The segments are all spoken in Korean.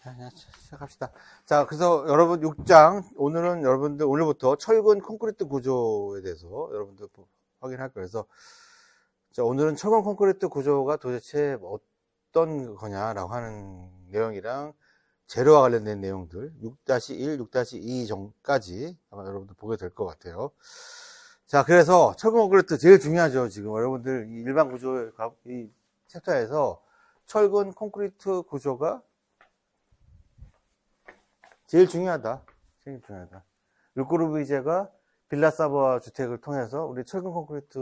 자, 시작합시다. 자, 그래서 여러분 6장, 오늘은 여러분들, 오늘부터 철근 콘크리트 구조에 대해서 여러분들 확인할 거예요. 그래서, 자, 오늘은 철근 콘크리트 구조가 도대체 어떤 거냐라고 하는 내용이랑 재료와 관련된 내용들, 6-1, 6-2 전까지 아마 여러분들 보게 될 것 같아요. 자, 그래서 철근 콘크리트 제일 중요하죠. 지금 여러분들 이 일반 구조의 이 챕터에서 철근 콘크리트 구조가 제일 중요하다. 제일 중요하다. 르꼬르비제가 빌라사보아 주택을 통해서 우리 철근 콘크리트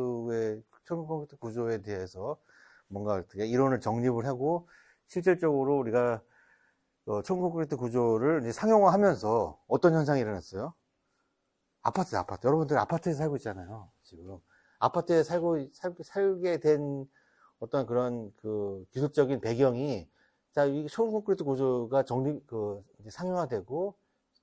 구조에 대해서 뭔가 어떻게 이론을 정립을 하고 실질적으로 우리가 철근 콘크리트 구조를 이제 상용화하면서 어떤 현상이 일어났어요? 아파트. 여러분들 아파트에 살고 있잖아요. 지금 아파트에 살게 된 어떤 그런 그 기술적인 배경이, 자, 이 철근 콘크리트 구조가 이제 상용화되고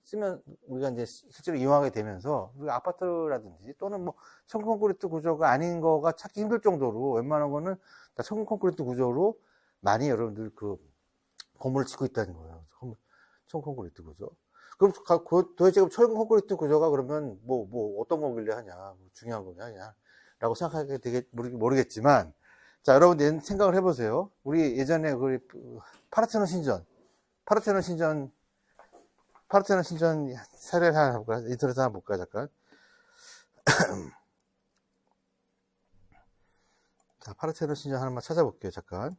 쓰면 우리가 이제 실제로 이용하게 되면서 우리가 아파트라든지 또는 뭐 철근 콘크리트 구조가 아닌 거가 찾기 힘들 정도로 웬만한 거는 다 철근 콘크리트 구조로 많이 여러분들 그 건물을 짓고 있다는 거예요. 철근 콘크리트 구조. 그럼 도대체 철근 콘크리트 구조가 그러면 뭐 어떤 거길래 하냐, 뭐 중요한 거냐, 라고 생각하게 되게 모르겠지만, 자, 여러분 생각을 해보세요. 우리 예전에 파르테논 신전 사례를 하나 볼까요? 인터넷 하나 볼까요? 잠깐. 자, 파르테논 신전 하나만 찾아볼게요. 잠깐.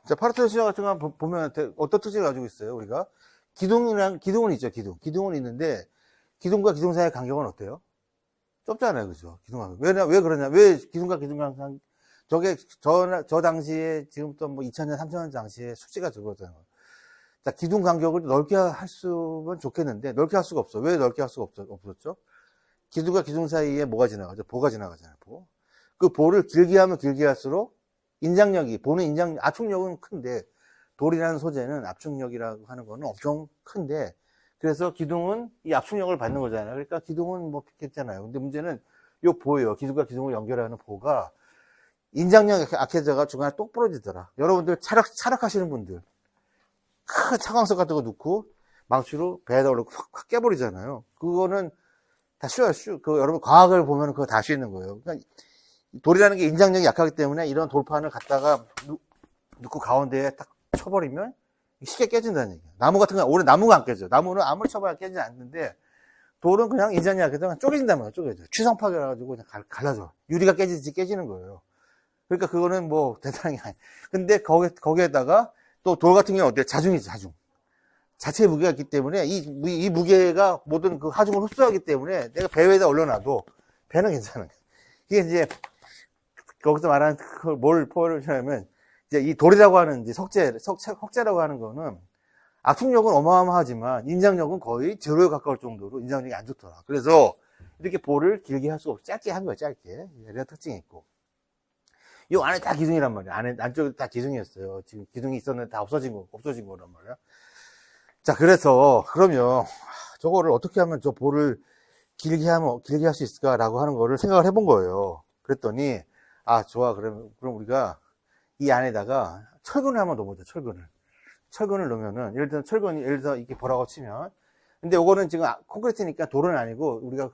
자, 파르테논 신전 같은 거 보면 어떤 특징을 가지고 있어요? 우리가 기둥은 있죠. 기둥은 있는데 기둥과 기둥 사이의 간격은 어때요? 좁잖아요. 그죠? 기둥과. 왜 그러냐? 왜 기둥과 기둥 간격, 저 당시에, 지금부터 뭐 2000년, 3000년 당시에 수치가 적었잖아요. 자, 기둥 간격을 넓게 했으면 좋겠는데, 넓게 할 수가 없어. 왜 넓게 할 수가 없었죠? 기둥과 기둥 사이에 뭐가 지나가죠? 보가 지나가잖아요. 보. 그 보를 길게 하면 길게 할수록 압축력은 큰데, 돌이라는 소재는 압축력이라고 하는 거는 엄청 큰데, 그래서 기둥은 이 압축력을 받는 거잖아요. 그러니까 기둥은 뭐 괜찮아요. 근데 문제는 요 보예요. 기둥과 기둥을 연결하는 보가 인장력이 약해져가 중간에 똑 부러지더라. 여러분들 차력하시는 분들 큰 차광석 같은 거 넣고 망치로 배에다 올리고 확 깨버리잖아요. 그거는 다 쉬워요. 여러분 과학을 보면 그거 다 할 수 있는 거예요. 그러니까 돌이라는 게 인장력이 약하기 때문에 이런 돌판을 갖다가 넣고 가운데에 딱 쳐버리면 쉽게 깨진다는 얘기야. 나무 같은 거, 오래 나무가 안 깨져. 나무는 아무리 쳐봐야 깨지지 않는데, 돌은 그냥 인장이 약해서 쪼개진단 말이야, 쪼개져. 취성 파괴해가지고 그냥 갈라져. 유리가 깨지듯이 깨지는 거예요. 그러니까 그거는 뭐 대단한 게 아니야. 근데 거기에다가 또 돌 같은 경우는 어때요? 자중이지, 자중. 자체의 무게가 있기 때문에 이 무게가 모든 그 하중을 흡수하기 때문에 내가 배 위에다 올려놔도 배는 괜찮아요. 이게 이제 거기서 말하는 그걸 뭘 포함하냐면, 이제 이 돌이라고 하는 이제 석재라고 하는 거는 압축력은 어마어마하지만 인장력은 거의 제로에 가까울 정도로 인장력이 안 좋더라. 그래서 이렇게 볼을 길게 할 수가 없고 짧게 한 거야, 짧게. 이런 특징이 있고. 이 안에 다 기둥이란 말이야. 안쪽에 다 기둥이었어요. 지금 기둥이 있었는데 다 없어진 거란 말이야. 자, 그러면 저거를 어떻게 하면 저 볼을 길게 할 수 있을까라고 하는 거를 생각을 해본 거예요. 그랬더니, 좋아. 그럼 우리가 이 안에다가 철근을 한번 넣어보자, 철근을 넣으면은, 예를 들어서 이렇게 보라고 치면, 근데 요거는 지금 콘크리트니까 돌은 아니고, 우리가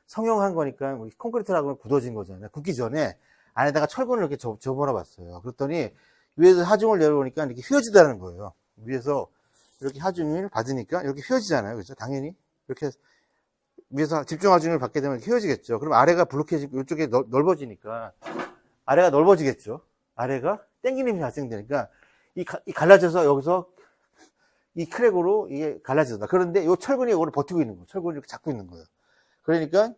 성형한 거니까, 콘크리트라고 굳어진 거잖아요. 굳기 전에 안에다가 철근을 이렇게 접어놔 봤어요. 그랬더니, 위에서 하중을 내려오니까 이렇게 휘어지다는 거예요. 위에서 이렇게 하중을 받으니까 이렇게 휘어지잖아요. 그죠? 당연히. 이렇게 위에서 집중 하중을 받게 되면 휘어지겠죠. 그럼 아래가 블록해지고, 이쪽에 넓어지니까, 아래가 넓어지겠죠. 아래가 땡기는 힘이 발생되니까 이 갈라져서 여기서 이 크랙으로 이게 갈라지다. 그런데 이 철근이 이거를 버티고 있는 거예요. 철근이 이렇게 잡고 있는 거예요. 그러니까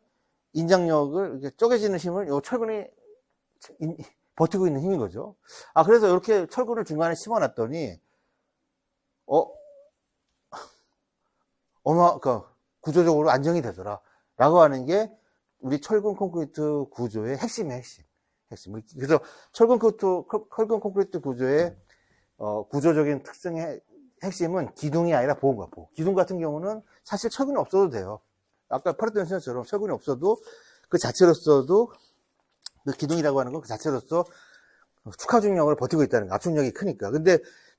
인장력을 이렇게 쪼개지는 힘을 이 철근이 버티고 있는 힘인 거죠. 그래서 이렇게 철근을 중간에 심어놨더니 구조적으로 안정이 되더라. 라고 하는 게 우리 철근 콘크리트 구조의 핵심이에요, 핵심. 핵심. 그래서 철근 콘크리트 구조의 구조적인 특성의 핵심은 기둥이 아니라 보호인가, 보호. 기둥 같은 경우는 사실 철근이 없어도 돼요. 아까 팔았던 시험처럼 철근이 없어도 그 자체로서도 그 기둥이라고 하는 건 그 자체로서 축하 중력을 버티고 있다는 거. 압축력이 크니까. 근데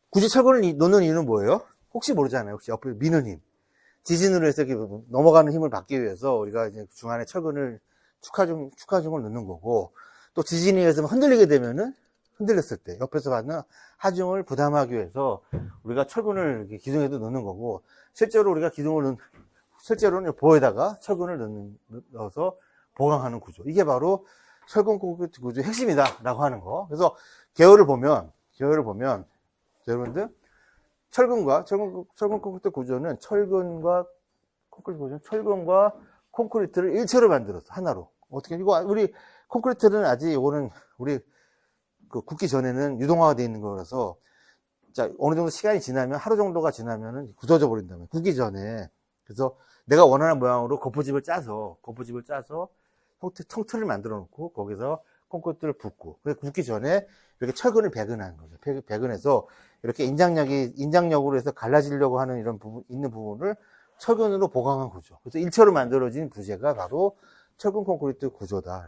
굳이 철근을 놓는 이유는 뭐예요? 혹시 모르잖아요. 혹시 옆에 미는 힘. 지진으로 해서 넘어가는 힘을 받기 위해서 우리가 이제 중간에 철근을 축하중을 넣는 거고, 또 지진에 의해서 흔들리게 되면은 흔들렸을 때 옆에서 받는 하중을 부담하기 위해서 우리가 철근을 기둥에도 넣는 거고, 실제로 우리가 실제로는 보에다가 철근을 넣어서 보강하는 구조. 이게 바로 철근 콘크리트 구조의 핵심이다라고 하는 거. 그래서 개요를 보면 여러분들 철근 콘크리트 구조는 철근과 콘크리트를 일체로 만들어서 하나로. 어떻게 이거 우리 콘크리트는 아직 이거는 우리 굳기 전에는 유동화가 되어 있는 거라서 자 어느 정도 시간이 지나면 하루 정도가 지나면은 굳어져 버린다면 굳기 전에. 그래서 내가 원하는 모양으로 거푸집을 짜서 통틀을 만들어 놓고 거기서 콘크리트를 붓고 굳기 전에 이렇게 철근을 배근하는 거죠. 배근해서 이렇게 인장력으로 해서 갈라지려고 하는 이런 있는 부분을 철근으로 보강한 구조. 그래서 일체로 만들어진 부재가 바로 철근 콘크리트 구조다.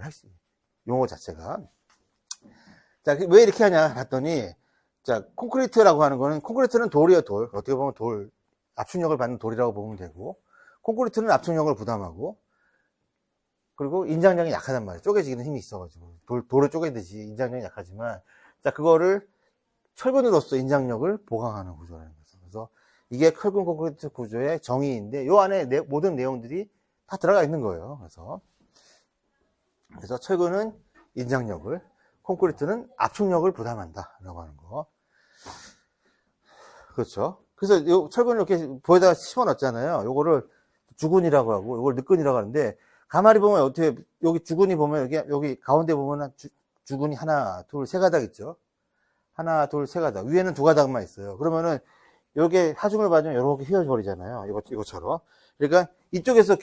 용어 자체가. 자, 왜 이렇게 하냐 봤더니, 자, 콘크리트라고 하는 거는, 콘크리트는 돌이에요, 돌. 어떻게 보면 돌, 압축력을 받는 돌이라고 보면 되고, 콘크리트는 압축력을 부담하고, 그리고 인장력이 약하단 말이에요. 쪼개지기는 힘이 있어가지고. 돌을 쪼개듯이 인장력이 약하지만, 자, 그거를 철근으로서 인장력을 보강하는 구조라는 거죠. 그래서 이게 철근 콘크리트 구조의 정의인데, 요 안에 모든 내용들이 다 들어가 있는 거예요. 그래서 철근은 인장력을, 콘크리트는 압축력을 부담한다. 라고 하는 거. 그렇죠. 그래서 요 철근을 이렇게 보에다가 심어 놨잖아요. 요거를 주근이라고 하고, 요걸 늑근이라고 하는데, 가만히 보면 어떻게, 여기 주근이 보면, 여기 가운데 보면 주근이 하나, 둘, 세 가닥 있죠. 하나, 둘, 세 가닥. 위에는 두 가닥만 있어요. 그러면은, 여기에 하중을 받으면 이렇게 휘어버리잖아요. 이것처럼. 그러니까 이쪽에서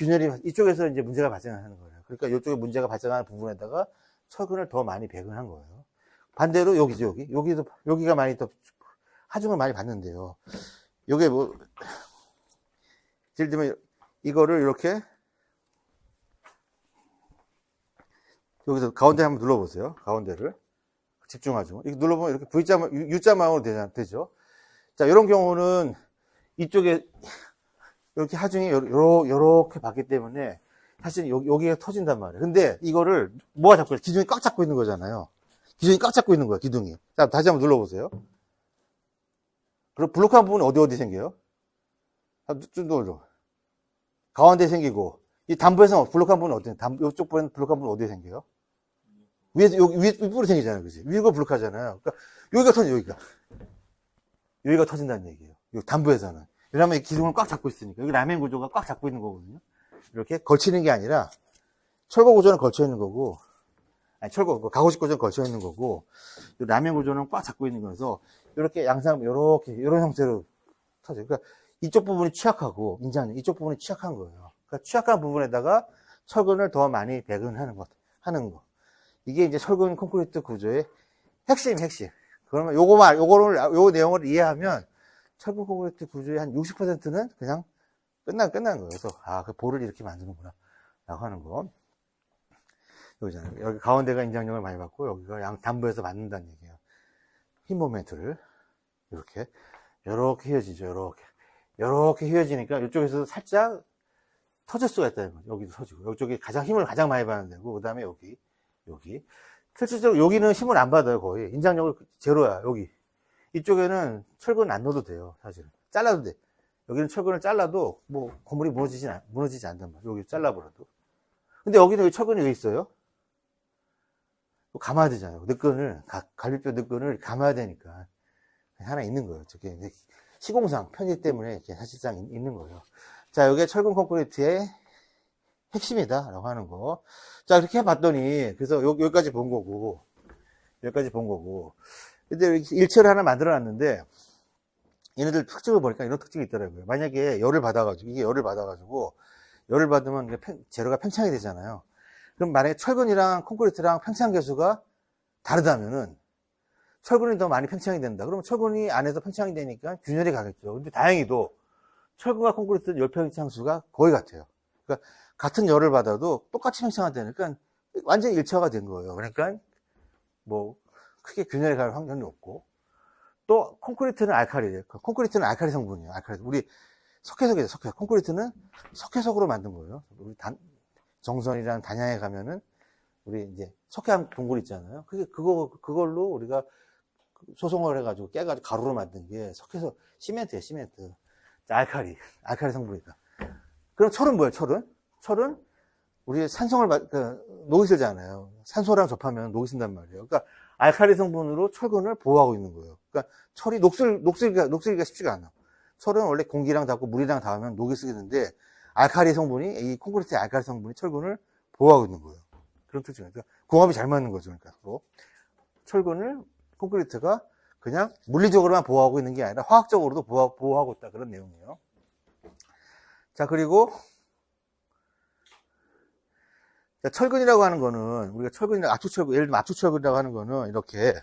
이쪽에서 이제 문제가 발생하는 거예요. 그러니까 이쪽에 문제가 발생하는 부분에다가 철근을 더 많이 배근한 거예요. 반대로 여기죠, 여기가 많이 더 하중을 많이 받는데요. 요게 뭐, 예를 들면 이거를 이렇게 여기서 가운데 한번 눌러보세요. 가운데를 집중하죠. 이렇게 눌러보면 이렇게 U자 모양으로 되죠. 자, 이런 경우는 이쪽에 이렇게 하중이 요렇게 받기 때문에 사실 여기가 터진단 말이에요. 근데 이거를 뭐가 잡고 있어요? 기둥이 꽉 잡고 있는 거잖아요. 기둥이 꽉 잡고 있는 거야, 기둥이. 자, 다시 한번 눌러보세요. 그리고 블록한 부분이 어디 생겨요? 좀 더. 가운데 생기고, 이 담부에서 블록한 부분은 어디, 이쪽 부분 블록한 부분은 어디에 생겨요? 윗부로 생기잖아요, 그지? 위가 블록하잖아요. 그러니까, 여기가 터져, 여기가 터진다는 얘기예요. 여기 담부에서는. 왜냐면 이 기둥을 꽉 잡고 있으니까. 여기 라멘 구조가 꽉 잡고 있는 거거든요. 이렇게 걸치는 게 아니라, 철거 구조는 걸쳐 있는 거고, 가구식 구조는 걸쳐 있는 거고, 라멘 구조는 꽉 잡고 있는 거여서, 이렇게 이런 형태로 터져요. 그러니까, 이쪽 부분이 취약하고, 이쪽 부분이 취약한 거예요. 그러니까 취약한 부분에다가 철근을 더 많이 배근하는 거. 이게 이제 철근 콘크리트 구조의 핵심. 그러면 요 내용을 이해하면 철근 콘크리트 구조의 한 60%는 그냥 끝난 거예요. 그래서, 그 볼을 이렇게 만드는구나. 라고 하는 거. 여기잖아요. 여기 가운데가 인장력을 많이 받고, 여기가 양 담부에서 맞는다는 얘기예요. 힘 모멘트를. 이렇게 휘어지죠. 이렇게 휘어지니까 이쪽에서 살짝 터질 수가 있다는 거죠. 여기도 터지고. 이쪽이 힘을 가장 많이 받는 데고, 그 다음에 여기. 실질적으로 여기는 힘을 안 받아요, 거의. 인장력을 제로야, 여기. 이쪽에는 철근 안 넣어도 돼요, 사실은. 잘라도 돼. 여기는 철근을 잘라도, 뭐, 건물이 무너지지 않단 말이에요. 여기 잘라버려도. 근데 여기는 왜 철근이 왜 있어요? 감아야 되잖아요. 갈비뼈 늑근을 감아야 되니까. 하나 있는 거예요. 저게 시공상, 편의 때문에 이렇게 사실상 있는 거예요. 자, 여기가 철근 콘크리트의 핵심이다라고 하는 거. 자, 이렇게 해봤더니, 그래서 여기까지 본 거고. 근데 일체를 하나 만들어 놨는데, 얘네들 특징을 보니까 이런 특징이 있더라고요. 만약에 열을 받아가지고, 열을 받으면 재료가 팽창이 되잖아요. 그럼 만약에 철근이랑 콘크리트랑 팽창 계수가 다르다면은 철근이 더 많이 팽창이 된다. 그러면 철근이 안에서 팽창이 되니까 균열이 가겠죠. 근데 다행히도 철근과 콘크리트 열 팽창수가 거의 같아요. 그러니까 같은 열을 받아도 똑같이 팽창하다니까 완전히 일체화가 된 거예요. 그러니까 뭐 크게 균열이 갈 확률이 없고, 또 콘크리트는 알칼리예요. 콘크리트는 알칼리 성분이에요. 알칼리. 우리 석회석이에요. 석회. 콘크리트는 석회석으로 만든 거예요. 우리 정선이라는 단양에 가면은 우리 이제 석회암 동굴 있잖아요. 그걸로 우리가 소송을 해가지고 깨가지고 가루로 만든 게 석회석, 시멘트예요. 시멘트. 알칼리 성분이다. 그럼 철은 뭐예요? 철은 우리 산성을 녹이 슬잖아요. 산소랑 접하면 녹이 쓴단 말이에요. 그러니까 알칼리 성분으로 철근을 보호하고 있는 거예요. 그러니까 철이 녹슬기가 쉽지가 않아. 철은 원래 공기랑 닿고 물이랑 닿으면 녹이 쓰겠는데, 알칼리 성분이, 이 콘크리트의 알칼리 성분이 철근을 보호하고 있는 거예요. 그런 뜻이에요. 그러니까 궁합이 잘 맞는 거죠. 그러니까 철근을 콘크리트가 그냥 물리적으로만 보호하고 있는 게 아니라 화학적으로도 보호하고 있다. 그런 내용이에요. 자, 그리고 철근이라고 하는 거는, 우리가 철근이라고, 압축철근, 예를 들면 압축철근이라고 하는 거는 이렇게,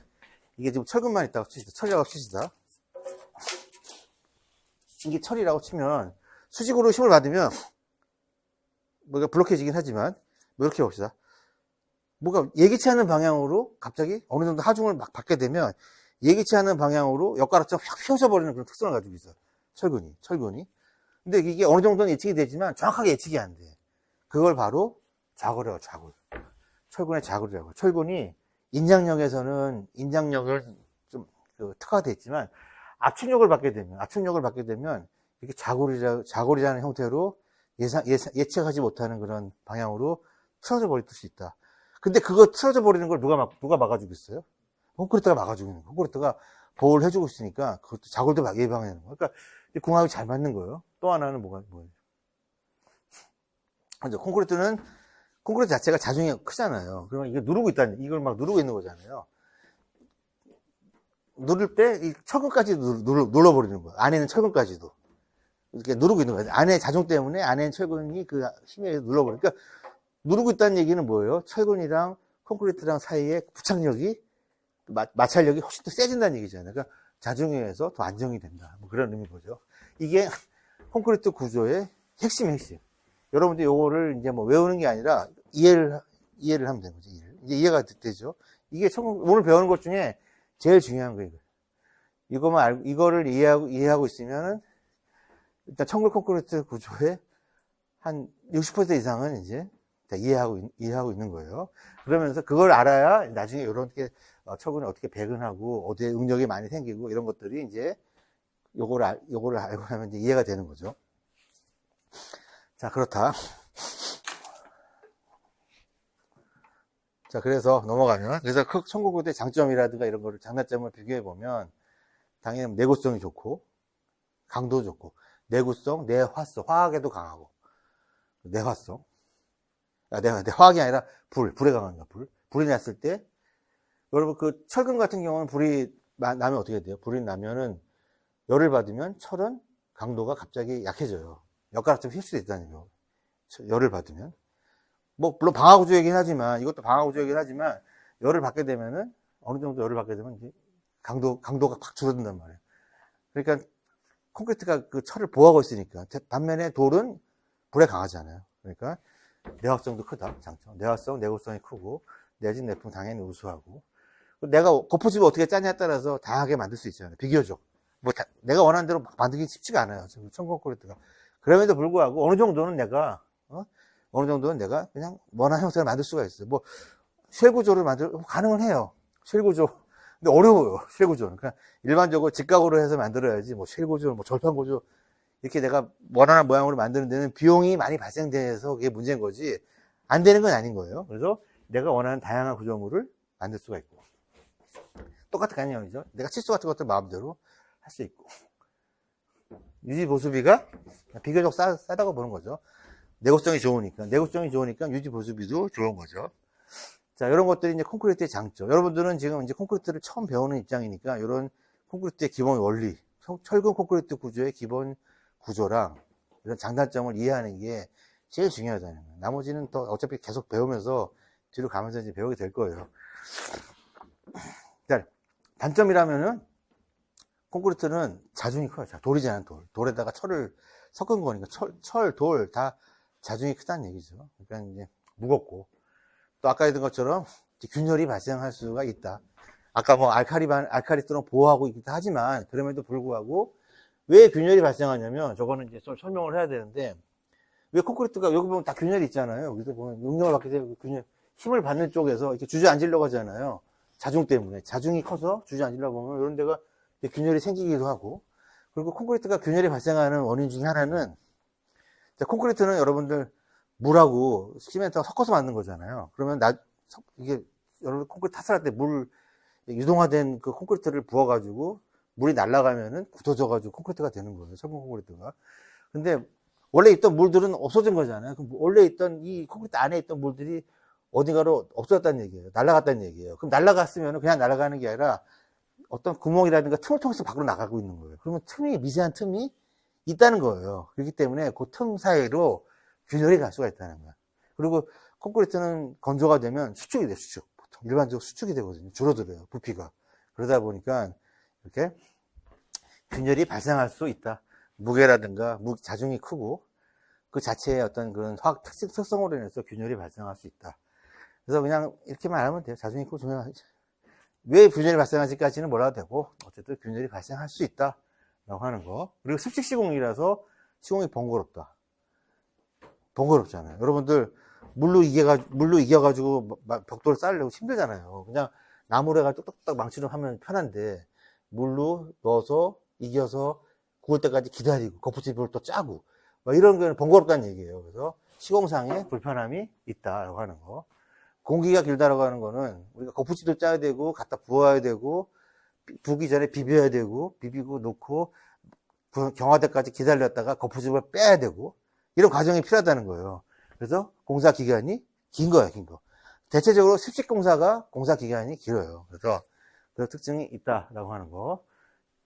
이게 지금 철근만 있다고 칩시다. 철이라고 칩시다. 이게 철이라고 치면, 수직으로 힘을 받으면, 뭐가 블록해지긴 하지만, 뭐 이렇게 봅시다. 뭐가 예기치 않은 방향으로 갑자기 어느 정도 하중을 막 받게 되면, 예기치 않은 방향으로 엿가락처럼 확 휘어져버리는 그런 특성을 가지고 있어요. 철근이. 근데 이게 어느 정도는 예측이 되지만, 정확하게 예측이 안 돼. 그걸 바로 좌골이라고, 좌골. 철근의 좌골이라고. 철근이 인장력에서는 인장력을 좀 특화되어 있지만, 압축력을 받게 되면 이렇게 좌골이라는 형태로 예측하지 못하는 그런 방향으로 틀어져 버릴 수 있다. 근데 그거 틀어져 버리는 걸 누가 막아주고 있어요? 콘크리트가 막아주고 있는 거예요. 콘크리트가 보호를 해주고 있으니까 그것도 좌골도 예방하는 거예요. 그러니까 궁합이 잘 맞는 거예요. 또 하나는 뭐예요? 콘크리트 자체가 자중이 크잖아요. 그러면 이걸 막 누르고 있는 거잖아요. 누를 때 이 철근까지도 눌러버리는 거예요. 안에는 철근까지도 이렇게 누르고 있는 거예요. 안에 자중 때문에 안에는 철근이 그 힘에 의해서 눌러버리니까, 그러니까 누르고 있다는 얘기는 뭐예요? 철근이랑 콘크리트랑 사이에 부착력이, 마찰력이 훨씬 더 세진다는 얘기잖아요. 그러니까 자중에 의해서 더 안정이 된다. 뭐 그런 의미 보죠. 이게 콘크리트 구조의 핵심. 여러분들 요거를 이제 뭐 외우는 게 아니라 이해를 하면 되는 거죠. 이제 이해가 되죠. 이게 오늘 배우는 것 중에 제일 중요한 거예요. 이거를 이해하고 있으면은, 일단 청글 콘크리트 구조의 한 60% 이상은 이제 다 이해하고 있는 거예요. 그러면서 그걸 알아야 나중에 이렇게 철근이 어떻게 배근하고 어디에 응력이 많이 생기고 이런 것들이 이제 요거를 알고 나면 이제 이해가 되는 거죠. 자, 그렇다. 자, 그래서 넘어가면, 그래서 청구구대의 장점이라든가 이런 거를, 장단점을 비교해 보면, 당연히 내구성이 좋고, 강도 좋고, 내구성, 내화성, 화학에도 강하고, 내화성. 화학이 아니라 불에 강한 거야, 불이 났을 때, 여러분, 그 철근 같은 경우는 불이 나면 어떻게 돼요? 불이 나면은, 열을 받으면 철은 강도가 갑자기 약해져요. 엿가락처럼 휘을 수도 있다는 거. 열을 받으면. 뭐, 물론 방화구조이긴 하지만, 이것도 방화구조이긴 하지만, 열을 받게 되면은, 어느 정도 열을 받게 되면, 이제 강도가 확 줄어든단 말이에요. 그러니까, 콘크리트가 그 철을 보호하고 있으니까. 반면에 돌은 불에 강하잖아요. 그러니까, 내화성도 크다, 장점. 내구성이 크고, 내진 내품 당연히 우수하고. 내가 고프집을 어떻게 짜냐에 따라서 다양하게 만들 수 있잖아요. 비교적. 내가 원하는 대로 만들기 쉽지가 않아요. 청콘크리트가. 그럼에도 불구하고, 어느 정도는 내가 그냥 원하는 형태를 만들 수가 있어요. 뭐, 쉘구조를 가능은 해요. 쉘구조. 근데 어려워요. 쉘구조는. 그러니까 일반적으로 직각으로 해서 만들어야지, 뭐, 쉘구조, 뭐, 절판구조, 이렇게 내가 원하는 모양으로 만드는 데는 비용이 많이 발생돼서 그게 문제인 거지, 안 되는 건 아닌 거예요. 그래서 내가 원하는 다양한 구조물을 만들 수가 있고. 똑같은 개념이죠. 내가 치수 같은 것들 마음대로 할 수 있고. 유지 보수비가 비교적 싸다고 보는 거죠. 내구성이 좋으니까 유지 보수비도 좋은 거죠. 자, 이런 것들이 이제 콘크리트의 장점. 여러분들은 지금 이제 콘크리트를 처음 배우는 입장이니까 이런 콘크리트의 기본 원리, 철근 콘크리트 구조의 기본 구조랑 이런 장단점을 이해하는 게 제일 중요하다는 거예요. 나머지는 또 어차피 계속 배우면서 뒤로 가면서 이제 배우게 될 거예요. 단점이라면은 콘크리트는 자중이 커요. 돌이잖아요, 돌. 돌에다가 철을 섞은 거니까 돌 다 자중이 크다는 얘기죠. 그러니까 이제 무겁고 또 아까 했던 것처럼 균열이 발생할 수가 있다. 아까 뭐 알카리토는 보호하고 있기도 하지만 그럼에도 불구하고 왜 균열이 발생하냐면 저거는 이제 좀 설명을 해야 되는데 왜 콘크리트가 여기 보면 다 균열이 있잖아요. 여기도 보면 응용을 받게 되면 균열 힘을 받는 쪽에서 이렇게 주저앉으려고 하잖아요. 자중 때문에 자중이 커서 주저앉으려고 하면 이런 데가 균열이 생기기도 하고 그리고 콘크리트가 균열이 발생하는 원인 중에 하나는 콘크리트는 여러분들 물하고 시멘트하고 섞어서 만든 거잖아요. 그러면 이게 여러분 콘크리트 타설할 때 물 유동화된 그 콘크리트를 부어가지고 물이 날아가면은 굳어져가지고 콘크리트가 되는 거예요. 철근 콘크리트가. 근데 원래 있던 물들은 없어진 거잖아요. 그럼 원래 있던 이 콘크리트 안에 있던 물들이 어딘가로 없어졌다는 얘기예요. 날아갔다는 얘기예요. 그럼 날아갔으면 그냥 날아가는 게 아니라 어떤 구멍이라든가 틈을 통해서 밖으로 나가고 있는 거예요. 그러면 미세한 틈이 있다는 거예요. 그렇기 때문에 그 틈 사이로 균열이 갈 수가 있다는 거야. 그리고 콘크리트는 건조가 되면 수축이 돼요, 수축. 보통 일반적으로 수축이 되거든요. 줄어들어요, 부피가. 그러다 보니까 이렇게 균열이 발생할 수 있다. 무게라든가 자중이 크고 그 자체의 어떤 그런 화학 특성으로 인해서 균열이 발생할 수 있다. 그래서 그냥 이렇게 말하면 돼요. 자중이 크고 왜 균열이 발생하지까지는 몰라도 되고 어쨌든 균열이 발생할 수 있다 라고 하는 거. 그리고 습식 시공이라서 시공이 번거롭다. 번거롭잖아요. 여러분들 물로 이겨가지고 벽돌을 쌓으려고 힘들잖아요. 그냥 나무로 해가지고 뚝뚝딱 망치로 하면 편한데 물로 넣어서 이겨서 구울 때까지 기다리고 거푸집을 또 짜고 이런 거는 번거롭다는 얘기예요. 그래서 시공상에 불편함이 있다라고 하는 거. 공기가 길다라고 하는 거는 우리가 거푸집도 짜야 되고 갖다 부어야 되고 부기 전에 비벼야 되고 비비고 놓고 경화대까지 기다렸다가 거푸집을 빼야 되고 이런 과정이 필요하다는 거예요. 그래서 공사 기간이 긴 거예요, 긴 거. 대체적으로 습식 공사가 공사 기간이 길어요. 그래서 그 특징이 있다라고 하는 거.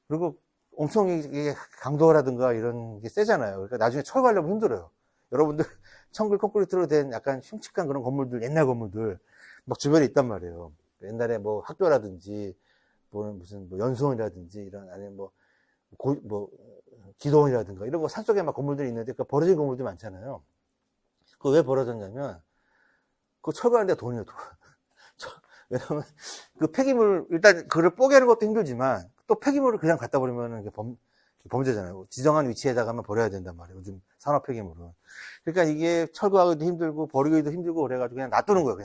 그리고 엄청 이게 강도라든가 이런 게 세잖아요. 그러니까 나중에 철거하려면 힘들어요. 여러분들 청글 콘크리트로 된 약간 흉측한 그런 건물들, 옛날 건물들 막 주변에 있단 말이에요. 옛날에 뭐 학교라든지 무슨 뭐 연수원이라든지 이런 아니면 뭐 기도원이라든가 이런 거 산속에 막 건물들이 있는데 그 버려진 건물들이 많잖아요. 그거 왜 벌어졌냐면 그거 철거하는데 돈이에요, 돈. 왜냐면 그 폐기물 일단 그걸 뽀개는 것도 힘들지만 또 폐기물을 그냥 갖다 버리면 이게 범죄잖아요. 지정한 위치에다가만 버려야 된단 말이에요. 요즘 산업 폐기물은. 그러니까 이게 철거하기도 힘들고 버리기도 힘들고 그래가지고 그냥 놔두는 거예요.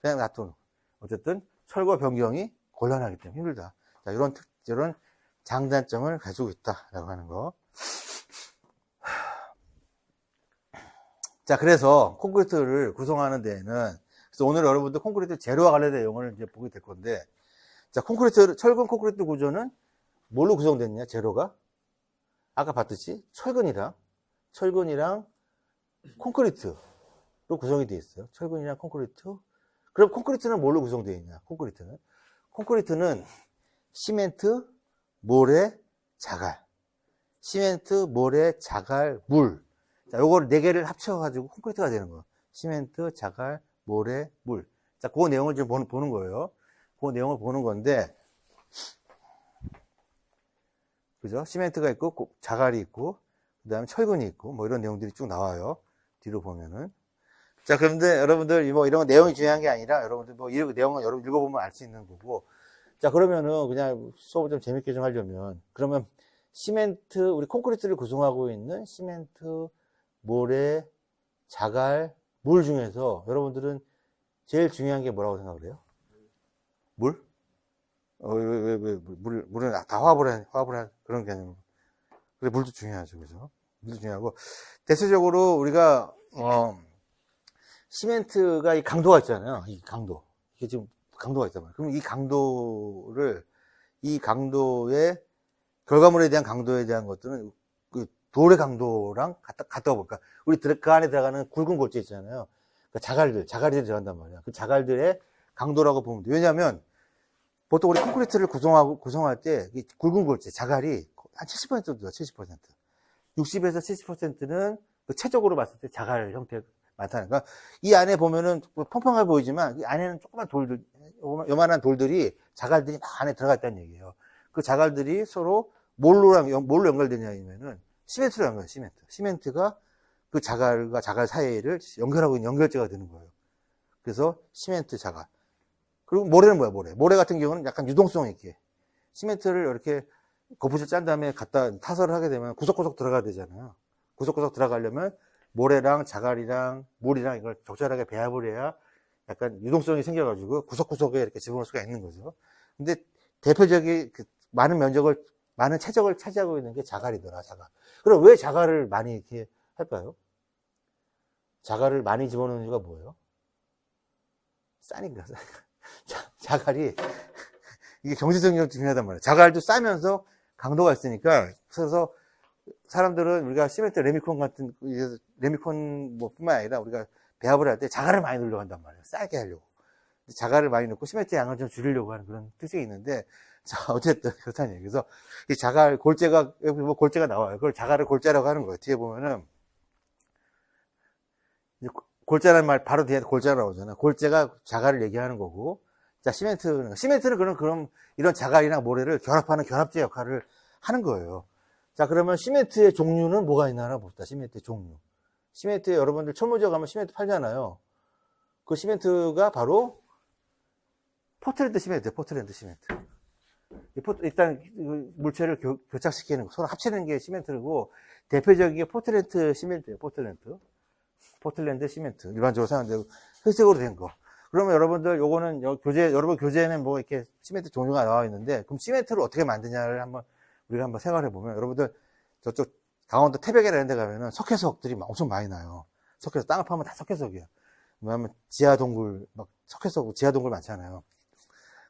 그냥 놔두는. 어쨌든 철거 변경이 곤란하기 때문에 힘들다. 자, 이런 장단점을 가지고 있다라고 하는 거. 자, 그래서 콘크리트를 구성하는 데에는 그래서 오늘 여러분들 콘크리트 재료와 관련된 내용을 이제 보게 될 건데, 자, 철근 콘크리트 구조는 뭘로 구성됐냐, 재료가? 아까 봤듯이 철근이랑 콘크리트로 구성이 되어 있어요. 철근이랑 콘크리트. 그럼 콘크리트는 뭘로 구성되어 있냐, 콘크리트는 시멘트, 모래, 자갈. 시멘트, 모래, 자갈, 물. 자, 요거를 4개를 합쳐가지고 콘크리트가 되는 거예요. 시멘트, 자갈, 모래, 물. 자, 그 내용을 좀 보는 거예요. 그 내용을 보는 건데, 그죠? 시멘트가 있고, 자갈이 있고, 그 다음에 철근이 있고, 뭐 이런 내용들이 쭉 나와요. 뒤로 보면은. 자, 그런데 여러분들, 뭐 이런 내용이 중요한 게 아니라, 여러분들 뭐 이런 내용은 여러분 읽어보면 알 수 있는 거고, 자, 그러면은 그냥 수업을 좀 재밌게 좀 하려면, 그러면 시멘트, 우리 콘크리트를 구성하고 있는 시멘트, 모래, 자갈, 물 중에서 여러분들은 제일 중요한 게 뭐라고 생각을 해요? 물? 물은 다 화합을 한 그런 개념. 그래, 물도 중요하죠. 그죠? 물도 중요하고. 대체적으로 우리가, 시멘트가 이 강도가 있잖아요. 이 강도. 이게 지금 강도가 있단 말이에요. 그럼 이 강도의, 결과물에 대한 강도에 대한 것들은 그 돌의 강도랑 같다고 볼까. 우리 그 안에 들어가는 굵은 골재 있잖아요. 그 자갈들이 들어간단 말이야. 그 자갈들의 강도라고 보면 돼. 왜냐면, 보통 우리 콘크리트를 구성할 때, 이 굵은 골재, 자갈이 한 70% 정도야, 70%. 60에서 70%는 그 체적으로 봤을 때 자갈 형태가 많다는 거야. 이 안에 보면은 펑펑해 보이지만, 이 안에는 조그만 돌들, 요만한 돌들이, 자갈들이 막 안에 들어가 있다는 얘기예요. 그 자갈들이 서로 뭘로 연결되냐 하면은 시멘트로 연결해요. 시멘트가 그 자갈과 자갈 사이를 연결하고 있는 연결체가 되는 거예요. 그래서 시멘트 자갈. 그리고 모래는 뭐야, 모래 같은 경우는 약간 유동성 있게 시멘트를 이렇게 거푸서 짠 다음에 갖다 타설을 하게 되면 구석구석 들어가야 되잖아요. 구석구석 들어가려면 모래랑 자갈이랑 물이랑 이걸 적절하게 배합을 해야 약간 유동성이 생겨가지고 구석구석에 이렇게 집어넣을 수가 있는 거죠. 근데 대표적인 많은 체적을 차지하고 있는 게 자갈이더라, 자갈. 그럼 왜 자갈을 많이 이렇게 할까요? 자갈을 많이 집어넣는 이유가 뭐예요? 싸니까. 자갈이, 이게 경제적인 중요하단 말이에요. 자갈도 싸면서 강도가 있으니까, 그래서 사람들은 우리가 시멘트 레미콘 같은, 레미콘 뭐 뿐만 아니라 우리가 배합을 할 때 자갈을 많이 넣으려고 한단 말이에요. 싸게 하려고. 자갈을 많이 넣고 시멘트 양을 좀 줄이려고 하는 그런 특징이 있는데, 자, 어쨌든 그렇다는 얘기. 그래서 이 자갈, 골재가, 여기 뭐 골재가 나와요. 그걸 자갈을 골재라고 하는 거예요. 뒤에 보면은, 골재라는 말 바로 뒤에 골재가 나오잖아요. 골재가 자갈을 얘기하는 거고, 자, 시멘트는 그럼 이런 자갈이나 모래를 결합하는 결합제 역할을 하는 거예요. 자, 그러면 시멘트의 종류는 뭐가 있나 하나 봅시다. 시멘트의 종류. 시멘트에 여러분들 천무지역 가면 시멘트 팔잖아요. 그 시멘트가 바로 포틀랜드 시멘트예요. 포틀랜드 시멘트. 일단 물체를 교착시키는 거, 서로 합치는 게 시멘트고, 대표적인 게 포틀랜드 시멘트예요. 포틀랜드 시멘트. 일반적으로 사용되고 회색으로 된 거. 그러면 여러분들 요거는 여러분 교재에는 뭐 이렇게 시멘트 종류가 나와 있는데, 그럼 시멘트를 어떻게 만드냐를 우리가 한번 생각해 보면, 여러분들 저쪽 강원도 태백이라는 데 가면은 석회석들이 엄청 많이 나요. 석회석, 땅을 파면 다 석회석이에요. 왜냐면 지하동굴, 지하동굴 많잖아요.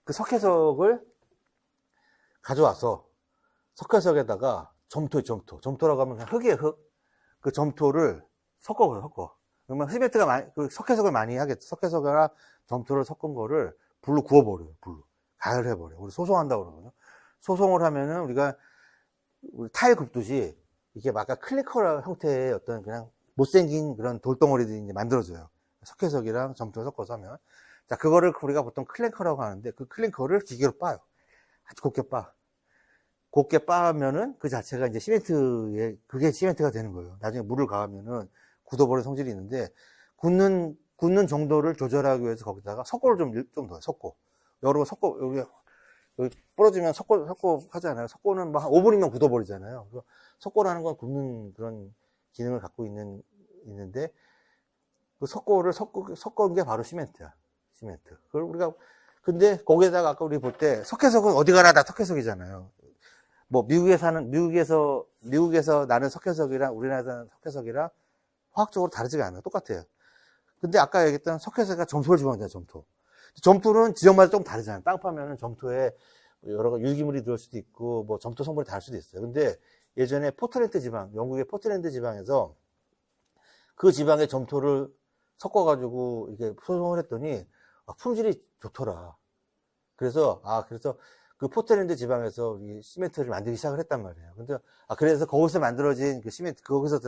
그 석회석을 가져와서 석회석에다가 점토라고 하면 그냥 흙이에요, 흙. 그 점토를 섞어. 그러면 시멘트가 석회석을 많이 하겠죠. 석회석이나 점토를 섞은 거를 불로 구워버려요, 가열해버려요. 우리 소송한다고 그러거든요. 소송을 하면은 우리 타일 굽듯이 이게 막 아까 클리커 형태의 어떤 그냥 못생긴 그런 돌덩어리들이 이제 만들어져요. 석회석이랑 점토를 섞어서 하면. 자, 그거를 우리가 보통 클랭커라고 하는데, 그 클랭커를 기계로 빻아요. 아주 곱게 빻으면은 그 자체가 이제 그게 시멘트가 되는 거예요. 나중에 물을 가하면은 굳어버리는 성질이 있는데, 굳는 정도를 조절하기 위해서 거기다가 석고를 좀 넣어요, 석고. 여러분, 여기 부러지면 석고 하잖아요. 석고는 막 5분이면 굳어버리잖아요. 석고라는 건 굽는 그런 기능을 갖고 있는데, 그 석고를 섞은 게 바로 시멘트야. 시멘트. 그걸 근데 거기에다가 아까 우리 볼 때 석회석은 어디 가나 다 석회석이잖아요. 뭐 미국에서 나는 석회석이랑 우리나라에서 나는 석회석이랑 화학적으로 다르지가 않아요. 똑같아요. 근데 아까 얘기했던 석회석이 점토를 집어넣어요, 점토. 점토는 지역마다 좀 다르잖아요. 땅 파면은 점토에 여러 가지 유기물이 들어올 수도 있고, 뭐 점토 성분이 다를 수도 있어요. 근데 예전에 영국의 포틀랜드 지방에서 그 지방의 점토를 섞어가지고 이렇게 소송을 했더니 품질이 좋더라. 그래서 그 포틀랜드 지방에서 이 시멘트를 만들기 시작을 했단 말이에요. 근데 그래서 거기서 만들어진 그 시멘트, 거기서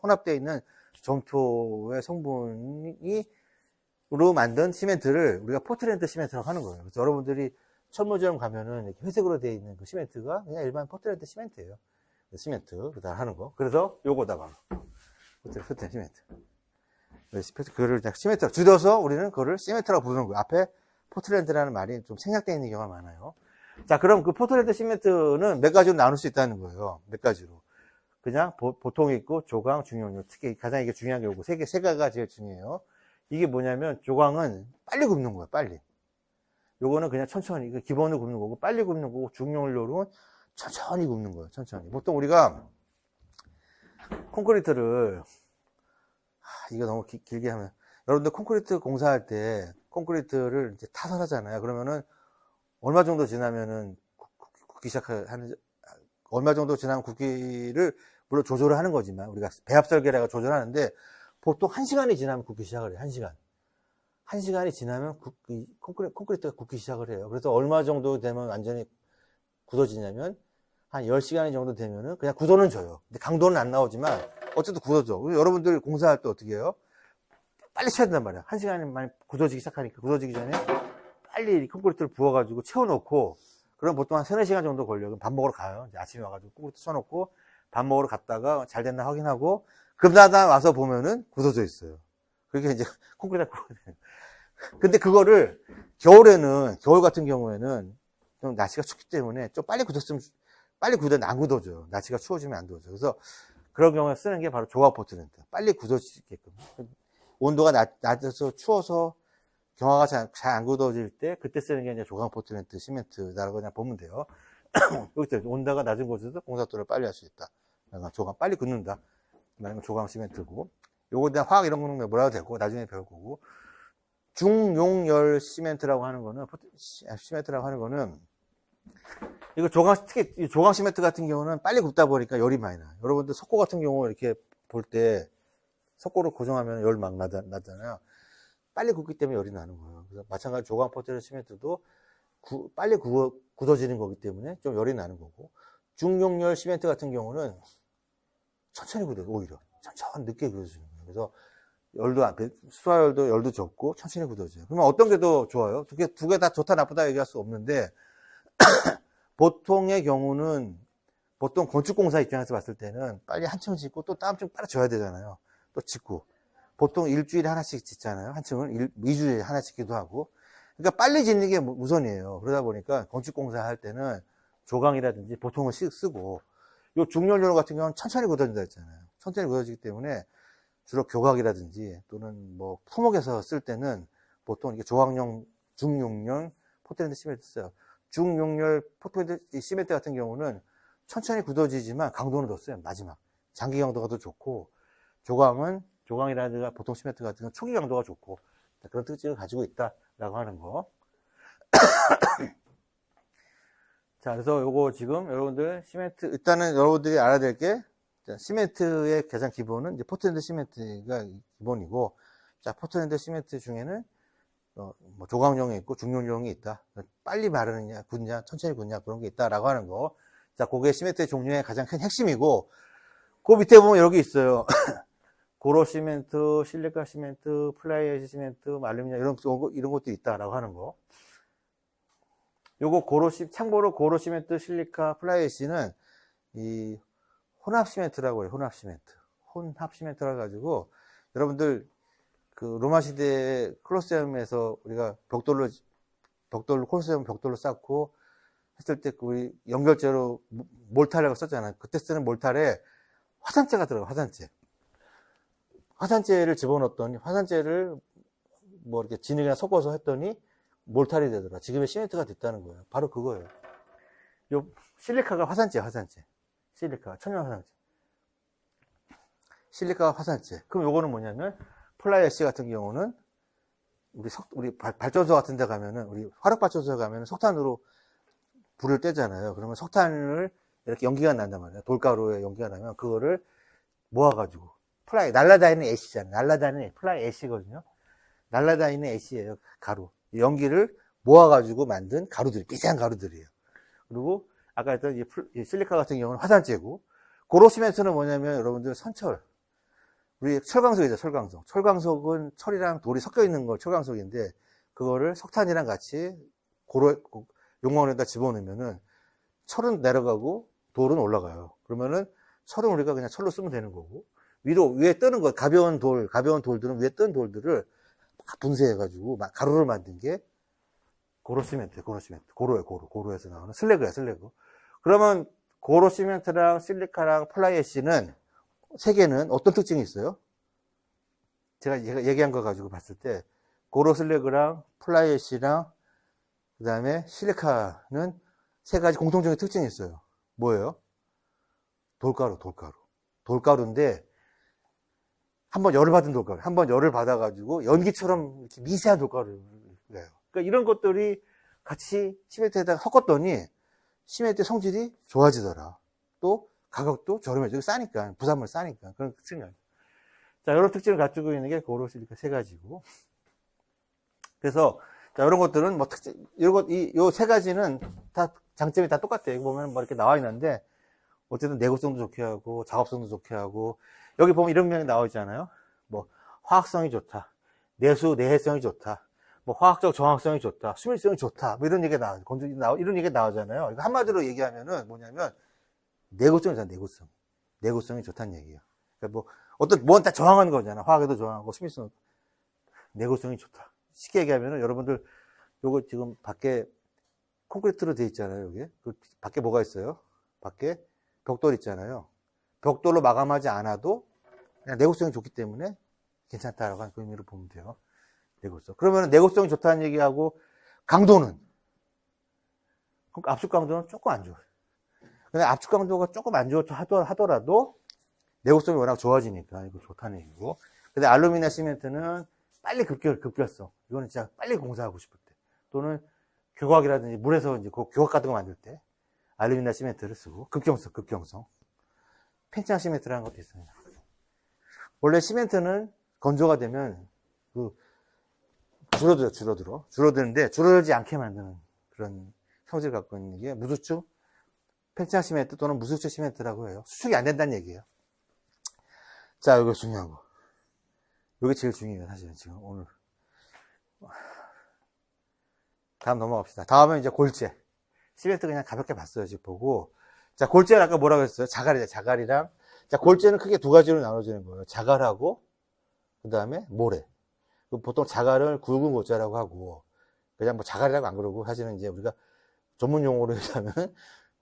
혼합되어 있는 점토의 성분으로 만든 시멘트를 우리가 포틀랜드 시멘트라고 하는 거예요. 그래서 여러분들이 천무지점 가면은 이렇게 회색으로 되어 있는 그 시멘트가 그냥 일반 포틀랜드 시멘트예요. 시멘트, 그다 하는 거. 그래서 요거다 봐. 포틀랜드 시멘트. 그거를 시멘트라고 줄여서 우리는 그거를 시멘트라고 부르는 거예요. 앞에 포틀랜드라는 말이 좀 생략되어 있는 경우가 많아요. 자, 그럼 그 포틀랜드 시멘트는 몇 가지로 나눌 수 있다는 거예요. 몇 가지로. 그냥 보통 있고 조강, 중용료. 특히 가장 이게 중요한 게 요거 세 가지가 제일 중요해요. 이게 뭐냐면 조강은 빨리 굽는 거예요. 빨리. 요거는 그냥 천천히 기본으로 굽는 거고, 빨리 굽는 거고, 중용료로는 천천히 굽는 거예요. 천천히. 보통 우리가 콘크리트를 이거 너무 길게 하면, 여러분들 콘크리트 공사할 때 콘크리트를 이제 타설하잖아요. 그러면은 얼마 정도 지나면은 굽기 얼마 정도 지나면 굽기를 물론 조절을 하는 거지만, 우리가 배합 설계라가 조절하는데, 보통 1시간이 지나면 굽기 시작을 해요. 1시간이 지나면 콘크리트가 굽기 시작을 해요. 그래서 얼마 정도 되면 완전히 굳어지냐면, 한 10시간 정도 되면은 그냥 굳어는 져요. 근데 강도는 안 나오지만, 어쨌든 굳어져. 여러분들 공사할 때 어떻게 해요? 빨리 쳐야 된단 말이야. 1시간이 많이 굳어지기 시작하니까, 굳어지기 전에 빨리 콘크리트를 부어가지고 채워놓고, 그럼 보통 한 3-4시간 정도 걸려요. 그럼 밥 먹으러 가요. 이제 아침에 와가지고 콘크리트 쳐놓고, 밥 먹으러 갔다가 잘 됐나 확인하고, 그러다 와서 보면은 굳어져 있어요. 그게 이제 콘크리트가 굳어져요. 근데 그거를 겨울 같은 경우에는 좀 날씨가 춥기 때문에 좀 빨리 굳었으면, 빨리 굳어도 안 굳어져요. 날씨가 추워지면 안 굳어져요. 그래서 그런 경우에 쓰는 게 바로 조각 포트랜드. 빨리 굳어지게끔. 온도가 낮아서 추워서 경화가 잘 안 굳어질 때, 그때 쓰는 게 이제 조각 포트랜드 시멘트라고 그냥 보면 돼요. 여기서 온도가 낮은 곳에서 공사도를 빨리 할 수 있다. 조각 빨리 굳는다. 그다음에 조각 시멘트고. 요거에 대한 화학 이런 거는 뭐라도 되고, 나중에 배울 거고. 중용열 시멘트라고 하는 거는, 시멘트라고 하는 거는, 이거 특히 이 조각 시멘트 같은 경우는 빨리 굽다 보니까 열이 많이 나요. 여러분들 석고 같은 경우 이렇게 볼 때, 석고로 고정하면 열 막 나잖아요. 빨리 굽기 때문에 열이 나는 거예요. 그래서 마찬가지로 조각 포트랜드 시멘트도 빨리 굳어지는 거기 때문에 좀 열이 나는 거고, 중용열 시멘트 같은 경우는 천천히 굳어요. 오히려 천천히 늦게 굳어지는 거예요. 그래서 수화열도 열도 적고 천천히 굳어져요. 그러면 어떤 게 더 좋아요? 두 개 다 좋다 나쁘다 얘기할 수 없는데, 보통의 경우는, 보통 건축공사 입장에서 봤을 때는 빨리 한 층 짓고 또 다음 층 빨리 져야 되잖아요. 또 짓고. 보통 일주일에 하나씩 짓잖아요. 한 층은 2주에 하나씩 짓기도 하고. 그러니까 빨리 짓는 게 우선이에요. 그러다 보니까 건축공사 할 때는 조강이라든지 보통은 쓰고, 요 중용열 같은 경우는 천천히 굳어진다 했잖아요. 천천히 굳어지기 때문에 주로 교각이라든지 또는 뭐 토목에서 쓸 때는 보통 이게 조각용 중용열 포트랜드 시멘트 써요. 중용열 포트랜드 시멘트 같은 경우는 천천히 굳어지지만 강도는 더 써요. 마지막 장기 강도가 더 좋고, 조강이라든가 보통 시멘트 같은 경우는 초기 강도가 좋고, 그런 특징을 가지고 있다라고 하는 거. 자, 그래서 요거 지금 여러분들 시멘트, 일단은 여러분들이 알아야 될 게, 시멘트의 가장 기본은 이제 포트랜드 시멘트가 기본이고, 자, 포트랜드 시멘트 중에는 뭐 조각용이 있고 중용용이 있다. 빨리 마르느냐, 굳냐, 천천히 굳냐, 그런 게 있다라고 하는 거. 자, 그게 시멘트의 종류의 가장 큰 핵심이고, 그 밑에 보면 여기 있어요. 고로 시멘트, 실리카 시멘트, 플라이애시 시멘트, 알루미늄 이런 것도 있다라고 하는 거. 요거 참고로 고로 시멘트, 실리카, 플라이애시는 이 혼합 시멘트라고 해요. 혼합 시멘트라 가지고, 여러분들 그 로마 시대 콜로세움에서 우리가 콜로세움 벽돌로 쌓고 했을 때 우리 연결제로 몰타라고 썼잖아요. 그때 쓰는 몰타에 화산재가 들어가요. 화산재를 집어넣었더니, 화산재를 뭐 이렇게 진흙이나 섞어서 했더니 몰탈이 되더라. 지금의 시멘트가 됐다는 거예요. 바로 그거예요. 요 실리카가 화산재. 실리카, 천연 화산재. 실리카가 화산재. 그럼 요거는 뭐냐면, 플라이애시 같은 경우는 우리 발전소 같은 데 가면은, 우리 화력발전소에 가면은 석탄으로 불을 떼잖아요. 그러면 석탄을 이렇게 연기가 난단 말이에요. 돌가루에 연기가 나면 그거를 모아가지고, 날라다니는 애쉬잖아요. 날라다니는 플라이애시거든요. 날라다니는 애쉬예요. 가루. 연기를 모아가지고 만든 가루들이, 비싼 가루들이에요. 그리고 아까 했던 이 실리카 같은 경우는 화산재고, 고로 시멘트는 뭐냐면 여러분들 선철. 우리 철광석이죠, 철광석. 철광석은 철이랑 돌이 섞여 있는 거 철광석인데, 그거를 석탄이랑 같이 용광로에다 집어넣으면은 철은 내려가고 돌은 올라가요. 그러면은 철은 우리가 그냥 철로 쓰면 되는 거고, 위에 뜨는 거, 가벼운 돌들은 위에 뜬 돌들을 막 분쇄해가지고 가루를 만든 게 고로 시멘트. 고로예요, 고로에서 나오는 슬래그야, 슬래그. 그러면 고로 시멘트랑 실리카랑 플라이애시는 세 개는 어떤 특징이 있어요? 제가 얘기한 거 가지고 봤을 때, 고로 슬래그랑 플라이애시랑 그 다음에 실리카는 세 가지 공통적인 특징이 있어요. 뭐예요? 돌가루인데, 한번 열을 받은 돌가루, 한번 열을 받아가지고 연기처럼 이렇게 미세한 돌가루를 내요. 그러니까 이런 것들이 같이 시멘트에다가 섞었더니 시멘트 성질이 좋아지더라. 또 가격도 저렴해지고 싸니까, 부산물 싸니까. 그런 특징이에요. 자, 이런 특징을 가지고 있는 게 고로 실리카 세 가지고. 그래서, 자, 이런 것들은 뭐 요 세 가지는 다 장점이 다 똑같아요. 여기 보면 뭐 이렇게 나와 있는데, 어쨌든 내구성도 좋게 하고, 작업성도 좋게 하고, 여기 보면 이런 명이 나와 있잖아요. 뭐, 화학성이 좋다. 내해성이 좋다. 뭐 화학적 정확성이 좋다, 수밀성이 좋다, 뭐 이런 얘기가 이런 얘기가 나오잖아요. 이거 한마디로 얘기하면은 뭐냐면, 내구성이잖아, 내구성. 내구성이 좋다는 얘기예요. 그러니까 뭔 다 정확한 거잖아. 화학에도 정확하고, 수밀성. 내구성이 좋다. 쉽게 얘기하면은, 여러분들, 요거 지금 밖에 콘크리트로 돼 있잖아요, 여기. 그 밖에 뭐가 있어요? 밖에 벽돌 있잖아요. 벽돌로 마감하지 않아도 그냥 내구성이 좋기 때문에 괜찮다라고 하는 그 의미로 보면 돼요. 내구성. 그러면 내구성이 좋다는 얘기하고 강도는? 압축 강도는 조금 안 좋아요. 근데 압축 강도가 조금 안 좋다 하더라도 내구성이 워낙 좋아지니까 이거 좋다는 얘기고. 근데 알루미늄 시멘트는 빨리 급결성. 이거는 진짜 빨리 공사하고 싶을 때. 또는 교각이라든지 물에서 이제 교각 같은 거 만들 때 알루미늄 시멘트를 쓰고 급경성. 팽창 시멘트라는 것도 있습니다. 원래 시멘트는 건조가 되면 줄어드는데 줄어들지 않게 만드는 그런 성질을 갖고 있는 게 무수축 팽창 시멘트 또는 무수축 시멘트라고 해요. 수축이 안 된다는 얘기예요. 자, 이거 중요한 거. 이게 제일 중요해요, 사실은 지금 오늘. 다음 넘어갑시다. 다음은 이제 골재. 시멘트 그냥 가볍게 봤어요, 지금 보고. 자, 골재는 아까 뭐라고 했어요? 자갈이랑. 자, 골재는 크게 두 가지로 나눠지는 거예요. 자갈하고, 그 다음에 모래. 보통 자갈을 굵은 골재라고 하고, 그냥 뭐 자갈이라고 안 그러고, 사실은 이제 우리가 전문 용어로 얘기하면,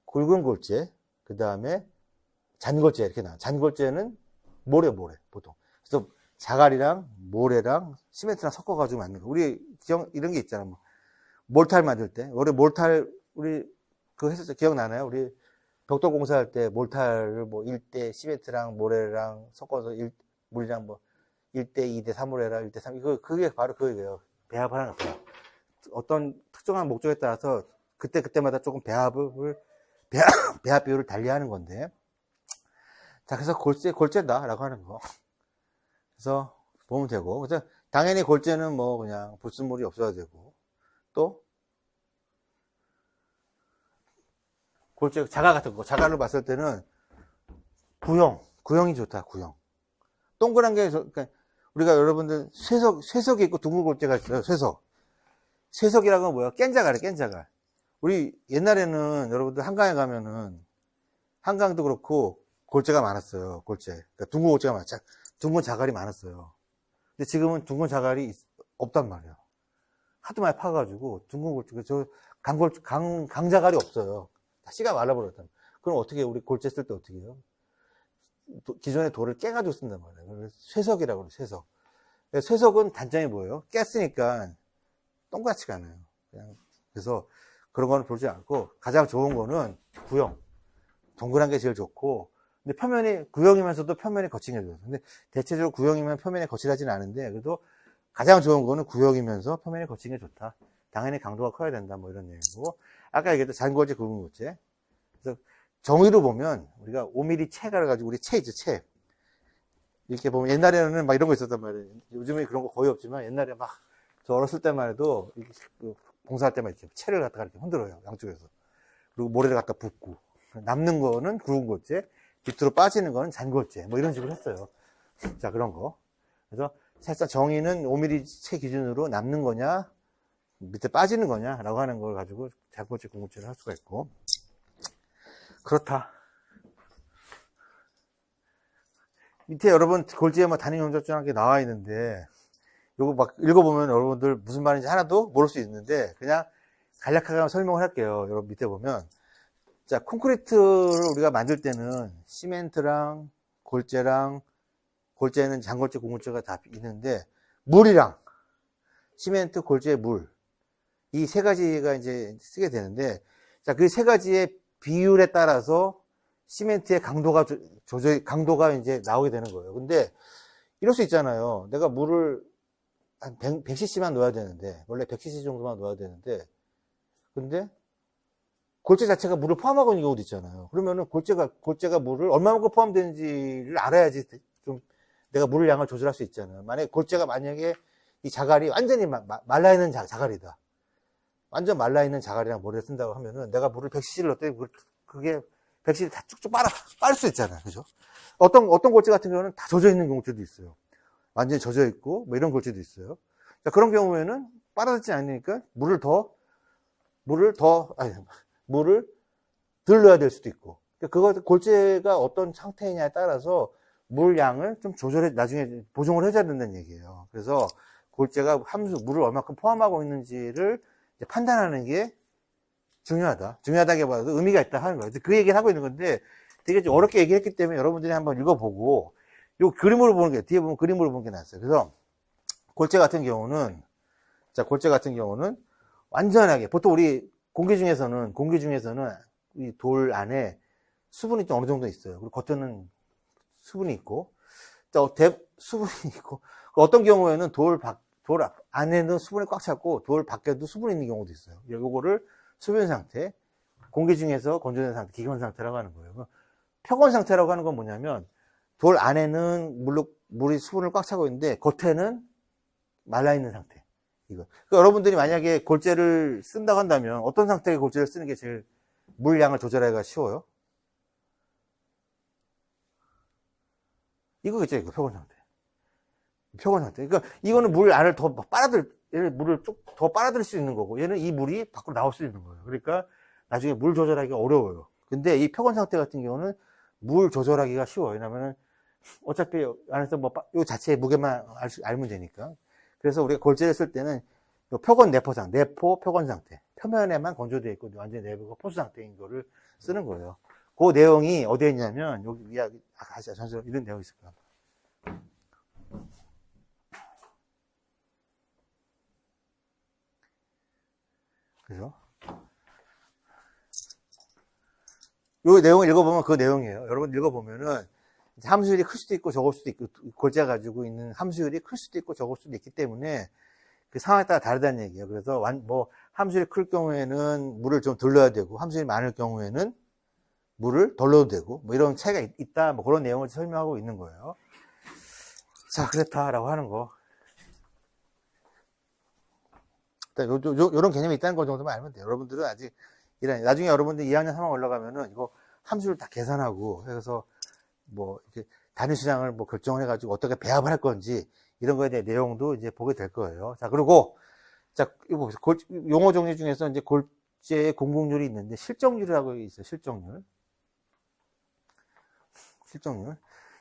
굵은 골재, 그 다음에 잔골재 이렇게 나와요. 잔골재는 모래, 보통. 그래서 자갈이랑 모래랑 시멘트랑 섞어가지고 만든 거. 우리 이런 게 있잖아. 뭐. 몰탈 만들 때. 우리 그거 했었죠. 기억나나요? 우리 벽돌 공사할 때 몰탈을 뭐 1대 시멘트랑 모래랑 섞어서 물이랑 뭐 1대 2대 3모래랑 1대 3. 그게 바로 그거예요. 배합을 하는 거예요. 어떤 특정한 목적에 따라서 그때마다 조금 배합 비율을 달리하는 건데. 자, 그래서 골재다라고 하는 거. 그래서 보면 되고. 그래서 당연히 골재는 뭐 그냥 불순물이 없어야 되고. 또 골재 자갈 같은 거. 자갈로 봤을 때는 구형이 좋다. 구형. 동그란 게 그러니까 우리가 여러분들 쇠석이 있고 둥근 골재가 있어요. 쇠석이라는 건 뭐야? 깬자갈. 우리 옛날에는 여러분들 한강에 가면은 한강도 그렇고 골재가 많았어요. 그러니까 둥근 골재가 많았죠. 둥근 자갈이 많았어요. 근데 지금은 둥근 자갈이 없단 말이에요. 하도 많이 파가지고 둥근 골재, 강자갈이 없어요. 다 씨가 말라버렸단 말이에요. 그럼 어떻게 우리 골재 쓸 때 어떻게 해요? 기존의 돌을 깨가지고 쓴단 말이에요. 쇠석이라고 그래요. 쇠석. 쇠석은 단점이 뭐예요? 깼으니까 동그랗지가 않아요. 그래서 그런 거는 보지 않고 가장 좋은 거는 구형. 동그란 게 제일 좋고, 근데 구형이면서도 표면이 거칠해져요. 근데 대체적으로 구형이면 표면이 거칠하진 않은데, 그래도 가장 좋은 거는 구형이면서 표면이 거친 게 좋다. 당연히 강도가 커야 된다. 뭐 이런 얘기고. 아까 얘기했던 잔골재, 굵은 골재. 그래서 정의로 보면 우리가 5mm 채가 가지고 우리 채 있죠, 채. 이렇게 보면 옛날에는 막 이런 거 있었단 말이에요. 요즘에 그런 거 거의 없지만 옛날에 막 저 어렸을 때만 해도 공사할 때만 있죠. 채를 갖다가 이렇게 흔들어요, 양쪽에서. 그리고 모래를 갖다 붓고. 남는 거는 굵은 골재, 밑으로 빠지는 거는 잔골재. 뭐 이런 식으로 했어요. 자, 그런 거. 그래서 살짝 정의는 5mm 채 기준으로 남는 거냐, 밑에 빠지는 거냐, 라고 하는 걸 가지고 잔골재, 굵은골재를 할 수가 있고. 그렇다. 밑에 여러분 골재에 뭐 단위 용접증한 게 나와 있는데, 요거 막 읽어보면 여러분들 무슨 말인지 하나도 모를 수 있는데, 그냥 간략하게 설명을 할게요. 여러분 밑에 보면. 자, 콘크리트를 우리가 만들 때는 시멘트랑 골재는 잔골재, 굵은골재가 다 있는데, 물이랑 시멘트, 골재, 물. 이 세 가지가 이제 쓰게 되는데, 자, 그 세 가지의 비율에 따라서 시멘트의 강도가 이제 나오게 되는 거예요. 근데 이럴 수 있잖아요. 내가 물을 한 100cc만 넣어야 되는데, 원래 100cc 정도만 넣어야 되는데, 근데 골재 자체가 물을 포함하고 있는 경우도 있잖아요. 그러면은 골재가 물을 얼마만큼 포함되는지를 알아야지 좀 내가 물을 양을 조절할 수 있잖아요. 만약에 이 자갈이 완전히 말라있는 자갈이다. 완전 말라있는 자갈이랑 모래를 쓴다고 하면은 내가 물을 100cc를 넣었더니 그게 100cc 다 쭉쭉 빨 수 있잖아요. 그죠? 어떤 골재 같은 경우는 다 젖어 있는 골재도 있어요. 완전히 젖어 있고, 뭐 이런 골재도 있어요. 자, 그런 경우에는 빨아들지 않으니까 물을 덜 넣어야 될 수도 있고. 그거 골재가 어떤 상태냐에 따라서 물 양을 좀 나중에 보정을 해줘야 된다는 얘기예요. 그래서 골재가 물을 얼마큼 포함하고 있는지를 판단하는 게 중요하다기보다도 의미가 있다 하는 거예요. 그 얘기를 하고 있는 건데 되게 좀 어렵게 얘기했기 때문에 여러분들이 한번 읽어보고 요 그림으로 보는 게, 뒤에 보면 그림으로 보는 게 낫어요. 그래서 골재 같은 경우는 완전하게, 보통 우리 공기 중에서는 이 돌 안에 수분이 좀 어느 정도 있어요. 그리고 겉에는 수분이 있고, 수분이 있고, 어떤 경우에는 돌 안에는 수분이 꽉 찼고, 돌 밖에도 수분이 있는 경우도 있어요. 요거를 수분 상태, 공기 중에서 건조된 상태, 기건 상태라고 하는 거예요. 표건 상태라고 하는 건 뭐냐면, 돌 안에는 물이 수분을 꽉 차고 있는데, 겉에는 말라있는 상태. 이거. 그러니까 여러분들이 만약에 골재를 쓴다고 한다면, 어떤 상태의 골재를 쓰는 게 제일 물량을 조절하기가 쉬워요? 이거겠죠, 이거, 표건 상태. 그러니까 이거는 물 안을 물을 더 빨아들일 수 있는 거고, 얘는 이 물이 밖으로 나올 수 있는 거예요. 그러니까 나중에 물 조절하기가 어려워요. 근데 이 표건 상태 같은 경우는 물 조절하기가 쉬워요. 왜냐면은 어차피 안에서 요 자체의 무게만 알면 되니까. 그래서 우리가 골재를 쓸 때는 요 표건 내포 표건 상태. 표면에만 건조되어 있고 완전히 내부가 포수 상태인 거를 쓰는 거예요. 그 내용이 어디에 있냐면 여기 위에 이런 내용이 있을 거야. 그래서 요 내용을 읽어보면 그 내용이에요. 여러분 읽어보면은 함수율이 클 수도 있고 적을 수도 있고, 골재가 가지고 있는 함수율이 클 수도 있고 적을 수도 있기 때문에 그 상황에 따라 다르다는 얘기예요. 그래서 함수율이 클 경우에는 물을 좀 덜 넣어야 되고, 함수율이 많을 경우에는 물을 덜 넣어도 되고, 이런 차이가 있다, 그런 내용을 설명하고 있는 거예요. 자, 그렇다라고 하는 거. 요런 개념이 있다는 거 정도만 알면 돼요. 여러분들은 아직, 나중에 여러분들 2학년 3학년 올라가면은 이거 함수를 다 계산하고, 해서 이렇게 단위수량을 결정을 해가지고 어떻게 배합을 할 건지, 이런 거에 대한 내용도 이제 보게 될 거예요. 자, 그리고, 이거 용어 종류 중에서 이제 골재의 공급률이 있는데, 실정률이라고 있어요, 실정률.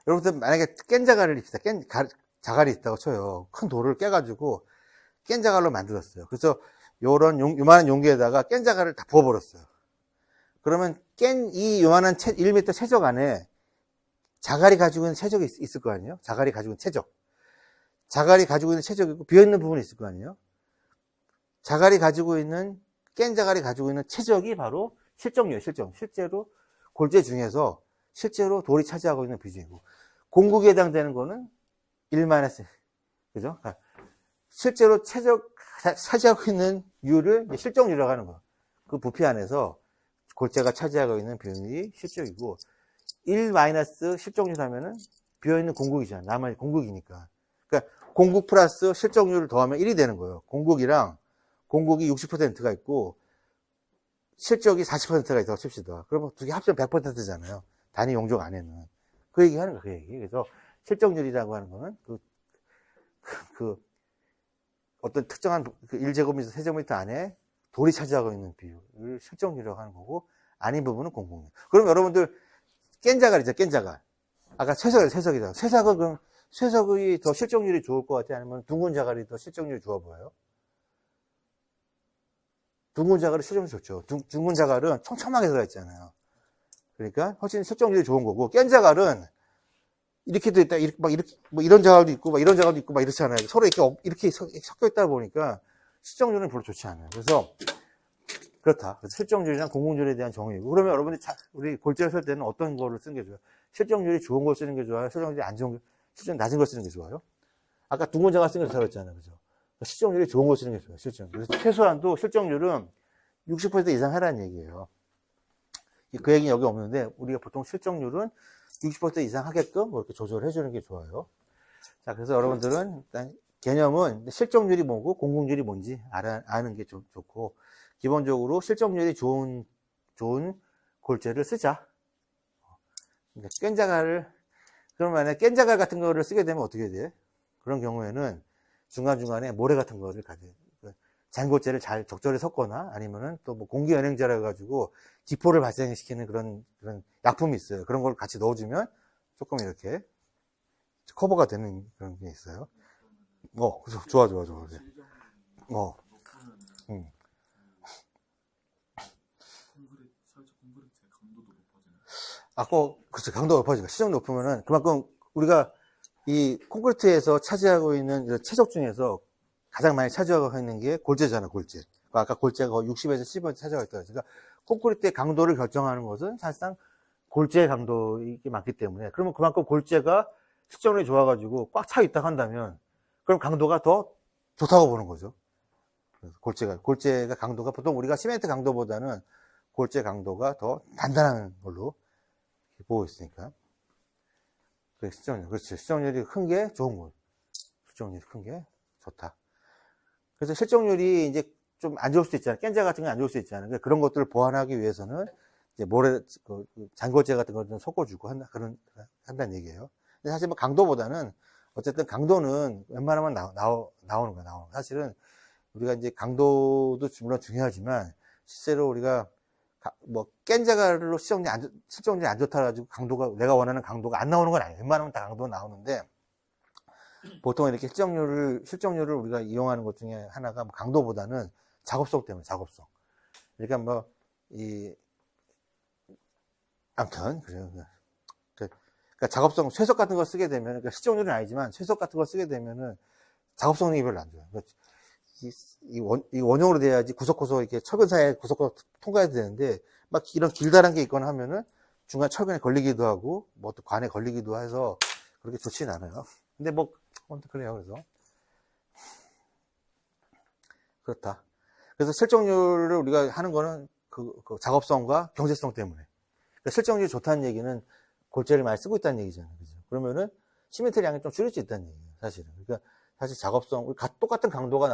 여러분들 만약에 깬 자갈이 있다고 쳐요. 큰 돌을 깨가지고 깬 자갈로 만들었어요. 그래서 요만한 용기에다가 깬 자갈을 다 부어버렸어요. 그러면 이 요만한 1m 최적 안에 자갈이 가지고 있는 최적이 있을 거 아니에요? 자갈이 가지고 있는 최적이고 비어있는 부분이 있을 거 아니에요? 깬 자갈이 가지고 있는 최적이 바로 실정이에요, 실제로 골재 중에서 실제로 돌이 차지하고 있는 비중이고, 공국에 해당되는 거는 1-, 그죠? 실제로 차지하고 있는 율을 실정률이라고 하는 거. 그 부피 안에서 골재가 차지하고 있는 비율이 실적이고, 1- 실정률 하면은 비어있는 공국이잖아. 나머지 공국이니까. 그러니까 공국 플러스 실정률을 더하면 1이 되는 거예요. 공국이 60%가 있고, 실적이 40%가 있다고 칩시다. 그러면 두 개 합치면 100%잖아요. 단위 용적 안에는. 그 얘기 하는 거예요, 그 얘기. 그래서 실정률이라고 하는 거는 어떤 특정한 1제곱미터, 세제곱미터 안에 돌이 차지하고 있는 비율을 실정률이라고 하는 거고, 아닌 부분은 공국률. 그럼 여러분들, 깬 자갈이죠, 깬 자갈. 아까 쇠석이다. 쇠석이 더 실정률이 좋을 것 같아요? 아니면 둥근 자갈이 더 실정률이 좋아 보여요? 둥근 자갈은 실정률이 좋죠. 둥근 자갈은 촘촘하게 들어있잖아요. 그러니까 훨씬 실정률이 좋은 거고, 깬 자갈은 이렇게도 있다, 이런 자갈도 있고, 이런 자갈도 있고, 이렇잖아요. 서로 이렇게 섞여 있다 보니까 실정률은 별로 좋지 않아요. 그래서 그렇다. 그래서 실정률이랑 공국률에 대한 정의이고, 그러면 여러분들이 우리 골재를 쓸 때는 어떤 거를 쓰는 게 좋아요? 실정률이 좋은 걸 쓰는 게 좋아요? 실정률이 안 좋은 실정 낮은 걸 쓰는 게 좋아요? 아까 둥근 자갈 쓰는 게 좋다고 했잖아요. 그죠? 실정률이 좋은 걸 쓰는 게 좋아요. 실정률. 그래서 최소한도 실정률은 60% 이상 하라는 얘기예요. 그 얘기는 여기 없는데, 우리가 보통 실정률은 60% 이상 하게끔 이렇게 조절을 해주는 게 좋아요. 자, 그래서 여러분들은 일단 개념은 실정률이 뭐고 공국률이 뭔지 아는 게 좋고, 기본적으로 실정률이 좋은 골재를 쓰자. 그러니까 그럼 만약에 깬 자갈 같은 거를 쓰게 되면 어떻게 돼? 그런 경우에는 중간중간에 모래 같은 거를 잔골재를 잘 적절히 섞거나 아니면은 또 뭐 공기연행제라 해가지고 기포를 발생시키는 그런 약품이 있어요. 그런 걸 같이 넣어주면 조금 이렇게 커버가 되는 그런 게 있어요. 좋아. 응. 그렇죠. 강도가 높아지니까. 시정 높으면은 그만큼 우리가 이 콘크리트에서 차지하고 있는 채적 중에서 가장 많이 차지하고 있는 게 골재잖아, 골재. 아까 골재가 거의 60에서 10% 차지하고 있다. 그러니까 콘크리트의 강도를 결정하는 것은 사실상 골재의 강도가 많기 때문에, 그러면 그만큼 골재가 실정률이 좋아가지고 꽉 차 있다 한다면, 그럼 강도가 더 좋다고 보는 거죠. 골재가 강도가 보통 우리가 시멘트 강도보다는 골재 강도가 더 단단한 걸로 보고 있으니까. 실정률. 그렇지. 실정률이 큰 게 좋은 거예요. 실정률이 큰 게 좋다. 그래서 실정률이 이제 좀 안 좋을 수도 있잖아요. 깬자 같은 건 안 좋을 수 있잖아요. 그러니까 그런 것들을 보완하기 위해서는 이제 잔골재 같은 걸 좀 섞어주고 한다는 얘기예요. 근데 사실 뭐 강도보다는 어쨌든 강도는 웬만하면 나오는 거야. 사실은 우리가 이제 강도도 물론 중요하지만 실제로 우리가 뭐 깬자갈로 실정률이 안 좋다 가지고 강도가 내가 원하는 강도가 안 나오는 건 아니에요. 웬만하면 다 강도가 나오는데 보통 이렇게 실정률을 우리가 이용하는 것 중에 하나가 뭐 강도보다는 작업성 때문에 작업성. 그러니까 아무튼 그래요. 그러니까 작업성 쇠석 같은 거 쓰게 되면, 그러니까 실정률은 아니지만 쇠석 같은 거 쓰게 되면은 작업성이 별로 안 좋아요. 그러니까 이 원형으로 돼야지 구석구석 이렇게 철근 사이에 구석구석 통과해야 되는데 막 이런 길다란 게 있거나 하면은 중간 철근에 걸리기도 하고 뭐 또 관에 걸리기도 해서 그렇게 좋지는 않아요. 근데 그래요. 그래서 그렇다. 그래서 실정률을 우리가 하는 거는 그 작업성과 경제성 때문에. 그러니까 실정률이 좋다는 얘기는 골재를 많이 쓰고 있다는 얘기잖아요. 그죠? 그러면은 시멘트 양이 좀 줄일 수 있다는 얘기예요. 사실은. 그러니까 사실 작업성, 똑같은 강도가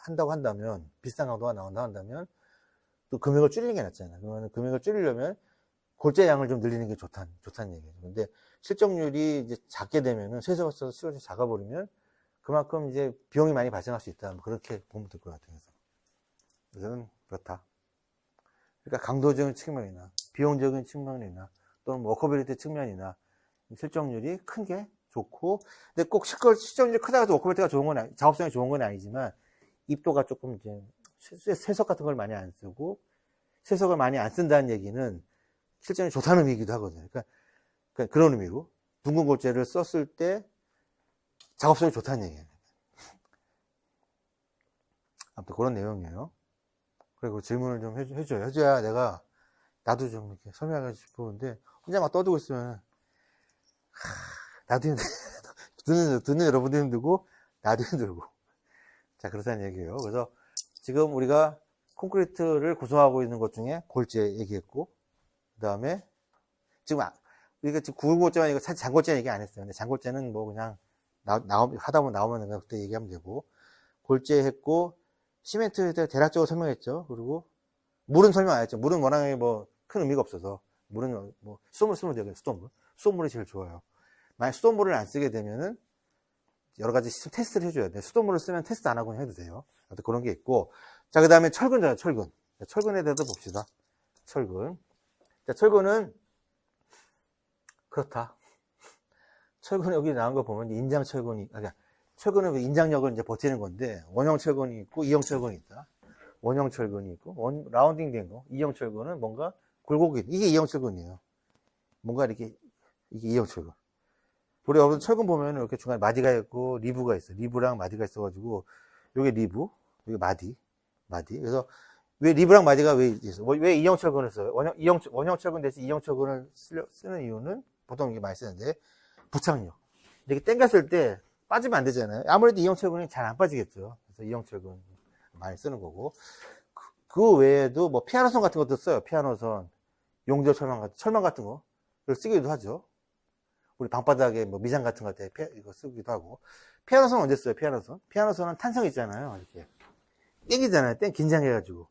한다고 한다면, 비슷한 강도가 나온다 한다면, 또 금액을 줄이는 게 낫잖아요. 그러면 금액을 줄이려면 골재 양을 좀 늘리는 게 좋다는 얘기예요. 근데 실정률이 이제 작게 되면은, 쇠석을 써서 실정률이 작아버리면, 그만큼 이제 비용이 많이 발생할 수 있다. 그렇게 보면 될 것 같아요. 그래서 그렇다. 그러니까 강도적인 측면이나, 비용적인 측면이나, 또는 워커빌리티 측면이나, 실정률이 큰 게 좋고, 근데 꼭 실정률이 크다고 해서 워커빌리티가 좋은 건 작업성이 좋은 건 아니지만, 입도가 조금 이제, 쇠석 같은 걸 많이 안 쓰고, 쇠석을 많이 안 쓴다는 얘기는 실정이 좋다는 의미이기도 하거든요. 그러니까 그런 의미로, 둥근 골재를 썼을 때 작업성이 좋다는 얘기예요. 아무튼 그런 내용이에요. 그리고 질문을 좀 해줘요. 해줘야 나도 좀 이렇게 설명하고 싶은데, 혼자 막 떠들고 있으면, 나도 듣는 여러분도 힘들고, 나도 힘들고. 자, 그렇다는 얘기예요. 그래서 지금 우리가 콘크리트를 구성하고 있는 것 중에 골재 얘기했고, 그 다음에, 우리가 지금 구골재만 이거 사실 잔골재 얘기 안 했어요. 근데 잔골재는 뭐 그냥, 하다 보면 나오면 그때 얘기하면 되고, 골재 했고, 시멘트에 대해 대략적으로 설명했죠. 그리고, 물은 설명 안 했죠. 물은 워낙에 큰 의미가 없어서, 물은 수돗물 쓰면 되거든요. 수돗물이 제일 좋아요. 만약 수돗물을 안 쓰게 되면은, 여러 가지 테스트를 해줘야 돼요. 수돗물을 쓰면 테스트 안 하고 해도 돼요. 그런 게 있고. 자, 그 다음에 철근이잖아요, 철근. 철근에 대해서 봅시다. 철근. 자, 철근은, 그렇다. 철근 여기 나온 거 보면 인장 철근이, 철근은 인장력을 이제 버티는 건데, 원형 철근이 있고, 이형 철근이 있다. 원형 철근이 있고, 라운딩 된 거. 이형 철근은 뭔가 굴곡이, 이게 이형 철근이에요. 뭔가 이게 이형 철근. 우리 여러분 철근 보면 이렇게 중간에 마디가 있고, 리브가 있어요. 리브랑 마디가 있어가지고, 요게 리브, 요게 마디. 그래서, 왜 리브랑 마디가 왜 있어? 왜 이형 철근을 써요? 원형 철근 대신 이형 철근을 쓰는 이유는, 보통 이게 많이 쓰는데, 부착력. 이렇게 당겼을 때 빠지면 안 되잖아요. 아무래도 이형 철근이 잘 안 빠지겠죠. 그래서 이형 철근 많이 쓰는 거고. 그 외에도 뭐 피아노선 같은 것도 써요. 피아노선, 용접 철망 같은 거를 쓰기도 하죠. 우리 방바닥에 뭐 미장 같은 거 할 때 이거 쓰기도 하고. 피아노선 언제 써요? 피아노선은 탄성 있잖아요. 이렇게 당기잖아요. 긴장해가지고.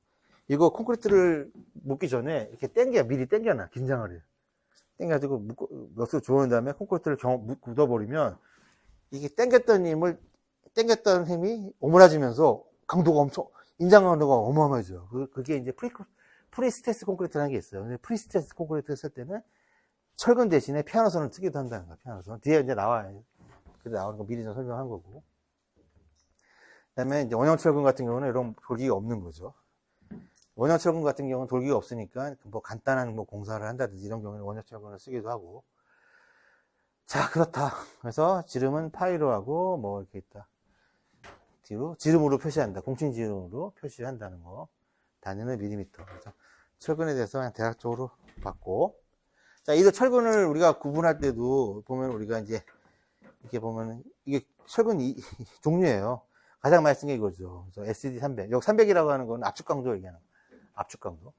이거 콘크리트를 묶기 전에 이렇게 미리 당겨놔. 긴장을 해요. 당겨가지고 몇수 조은 다음에 콘크리트를 묻어버리면 이게 당겼던 힘이 오므라지면서 강도가 엄청 인장 강도가 어마어마해져. 그게 이제 프리스트레스 콘크리트라는 게 있어요. 근데 프리스트레스 콘크리트를 쓸 때는 철근 대신에 피아노선을 쓰기도 한다는 거야, 피아노선. 뒤에 이제 나와요. 그래 나오는 거 미리 좀 설명한 거고. 그 다음에 이제 원형철근 같은 경우는 이런 돌기가 없는 거죠. 원형철근 같은 경우는 돌기가 없으니까 뭐 간단한 뭐 공사를 한다든지 이런 경우는 원형철근을 쓰기도 하고. 자, 그렇다. 그래서 지름은 파이로 하고 뭐 이렇게 있다. 뒤로 지름으로 표시한다. 공칭 지름으로 표시한다는 거. 단위는 밀리미터. 그래서 철근에 대해서 그냥 대략적으로 봤고. 자, 이 철근을 우리가 구분할 때도 보면 우리가 이제 이렇게 보면 이게 철근 종류예요. 가장 많이 쓴 게 이거죠. 그래서 SD 300. 여기 300이라고 하는 건 압축 강도 얘기하는 거예요. 압축 강도.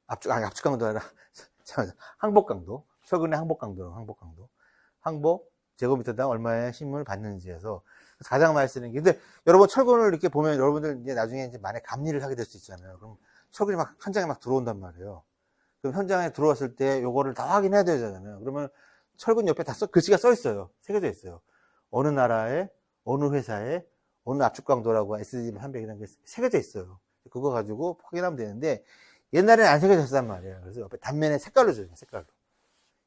압축 강도 아니라 항복 강도. 철근의 항복 강도라고, 항복 강도. 항복 제곱미터당 얼마의 힘을 받는지에서 가장 많이 쓰는 게. 근데 여러분 철근을 이렇게 보면 여러분들 이제 나중에 이제 만약 감리를 하게 될 수 있잖아요. 그럼 철근이 막 현장에 막 들어온단 말이에요. 그럼 현장에 들어왔을 때 요거를 다 확인해야 되잖아요. 그러면 철근 옆에 다 글씨가 써 있어요. 새겨져 있어요. 어느 나라에, 어느 회사에, 어느 압축 강도라고 SD 300이라는 게 새겨져 있어요. 그거 가지고 확인하면 되는데 옛날에는 안 새겨졌단 말이에요. 그래서 옆에 단면에 색깔로 줘요. 색깔로.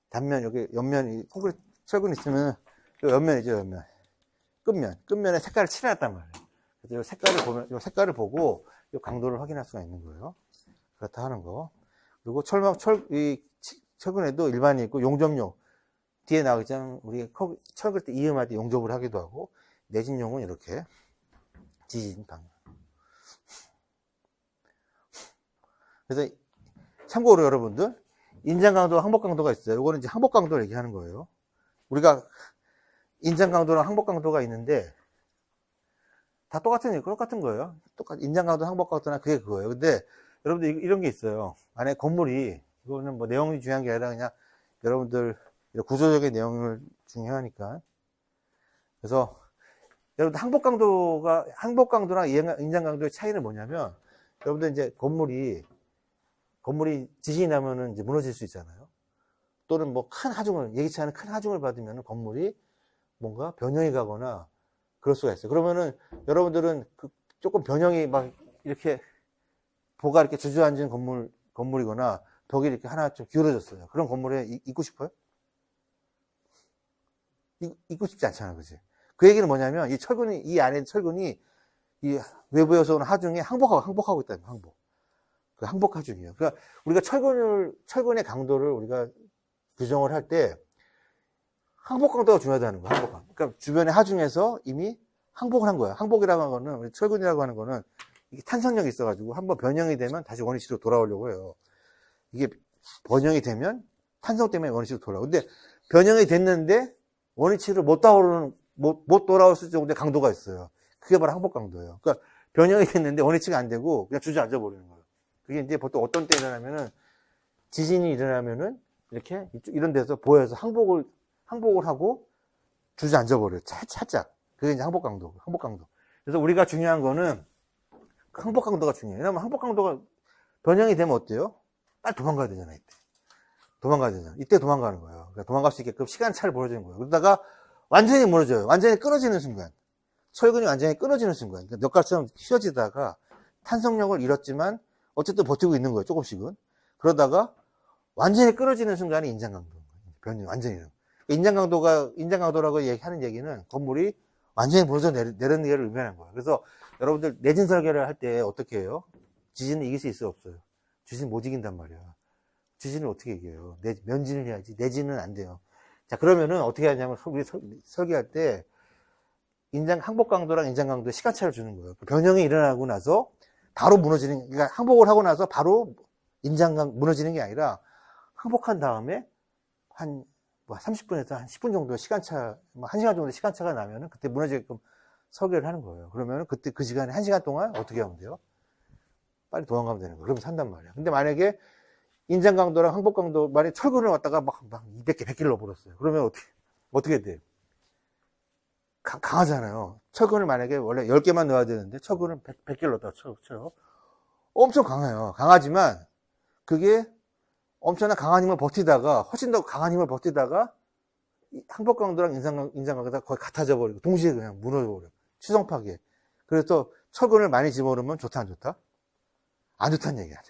단면, 여기 옆면, 콘크리트 철근 있으면 요 옆면이죠, 옆면. 끝면에 색깔을 칠해놨단 말이에요. 그래서 요 색깔을 보면, 요 색깔을 보고 요 강도를 확인할 수가 있는 거예요. 그렇다 하는 거. 그리고 철근에도 일반이 있고 용접용. 뒤에 나오겠지만, 우리 철근 때 이음할 때 용접을 하기도 하고, 내진용은 이렇게 지진 방향. 그래서 참고로 여러분들, 인장 강도와 항복 강도가 있어요. 이거는 이제 항복 강도를 얘기하는 거예요. 우리가 인장 강도랑 항복 강도가 있는데 다 똑같은 거예요. 인장 강도, 항복 강도나 그게 그거예요. 근데 여러분들 이런 게 있어요. 안에 건물이, 이거는 뭐 내용이 중요한 게 아니라 그냥 여러분들 구조적인 내용을 중요하니까. 그래서 여러분들 항복 강도랑 인장 강도의 차이는 뭐냐면, 여러분들 이제 건물이 지진이 나면은 이제 무너질 수 있잖아요. 또는 뭐 큰 하중을, 예기치 않은 큰 하중을 받으면 건물이 뭔가 변형이 가거나 그럴 수가 있어요. 그러면은 여러분들은 조금 변형이 막 이렇게 보가 이렇게 주저앉은 건물이거나 벽이 이렇게 하나 좀 기울어졌어요. 그런 건물에 있고 싶어요? 있고 싶지 않잖아, 그지? 그 얘기는 뭐냐면 이 안에 철근이 이 외부에서 오는 하중에 항복하고 있다는 거예요. 항복. 그 항복 하중이에요. 그러니까 우리가 철근의 강도를 우리가 규정을 할 때 항복 강도가 중요하다는 거야. 항복 강도. 그러니까 주변의 하중에서 이미 항복을 한 거야. 항복이라고 하는 거는, 우리 철근이라고 하는 거는 이게 탄성력이 있어가지고 한번 변형이 되면 다시 원위치로 돌아오려고 해요. 이게 변형이 되면 탄성 때문에 원위치로 돌아오고. 근데 변형이 됐는데 원위치로 못 돌아올 수 정도의 강도가 있어요. 그게 바로 항복 강도예요. 그러니까 변형이 됐는데 원위치가 안 되고 그냥 주저앉아 버리는 거예요. 그게 이제 보통 어떤 때 일어나면은, 지진이 일어나면은 이렇게 이런 데서 보여서 항복을 하고 주저앉아 버려요. 살짝. 그게 이제 항복 강도. 그래서 우리가 중요한 거는 항복 강도가 중요해요. 왜냐면 항복 강도가 변형이 되면 어때요? 빨리 도망가야 되잖아요. 이때 도망가는 거예요. 그러니까 도망갈 수 있게끔 시간차를 벌어주는 거예요. 그러다가 완전히 무너져요. 완전히 끊어지는 순간. 철근이 완전히 끊어지는 순간. 그러니까 넋같처럼 휘어지다가 탄성력을 잃었지만 어쨌든 버티고 있는 거예요. 조금씩은. 그러다가 완전히 끊어지는 순간이 인장 강도. 변형, 완전히. 인장 강도라고 하는 얘기는 건물이 완전히 무너져 내리는 걸 의미하는 거예요. 그래서 여러분들 내진 설계를 할 때 어떻게 해요? 지진을 이길 수 있어요, 없어요? 지진 못 이긴단 말이야. 지진을 어떻게 이겨요? 면진을 해야지. 내진은 안 돼요. 자, 그러면은 어떻게 하냐면, 우리 설계할 때 항복 강도랑 인장 강도의 시간차를 주는 거예요. 변형이 일어나고 나서 바로 그러니까 항복을 하고 나서 바로 무너지는 게 아니라, 항복한 다음에 한 30분에서 한 10분 정도 시간차, 1시간 정도 시간차가 나면은 그때 무너지게끔 설계를 하는 거예요. 그러면은 그때 그 시간에 1시간 동안 어떻게 하면 돼요? 빨리 도망가면 되는 거예요. 그러면 산단 말이야. 근데 만약에 인장 강도랑 항복 강도, 만약에 철근을 갖다가 막 200개, 100개를 넣어버렸어요. 그러면 어떻게 돼요? 강하잖아요. 철근을 만약에 원래 10개만 넣어야 되는데 철근을 100개를 넣었다고 쳐요. 엄청 강해요. 강하지만 그게 엄청난 강한 힘을 버티다가, 훨씬 더 강한 힘을 버티다가 항복 강도랑 인장 강도가 거의 같아져 버리고 동시에 그냥 무너져 버려요. 추성 파괴. 그래서 철근을 많이 집어넣으면 좋다, 안 좋다? 안 좋다는 얘기야.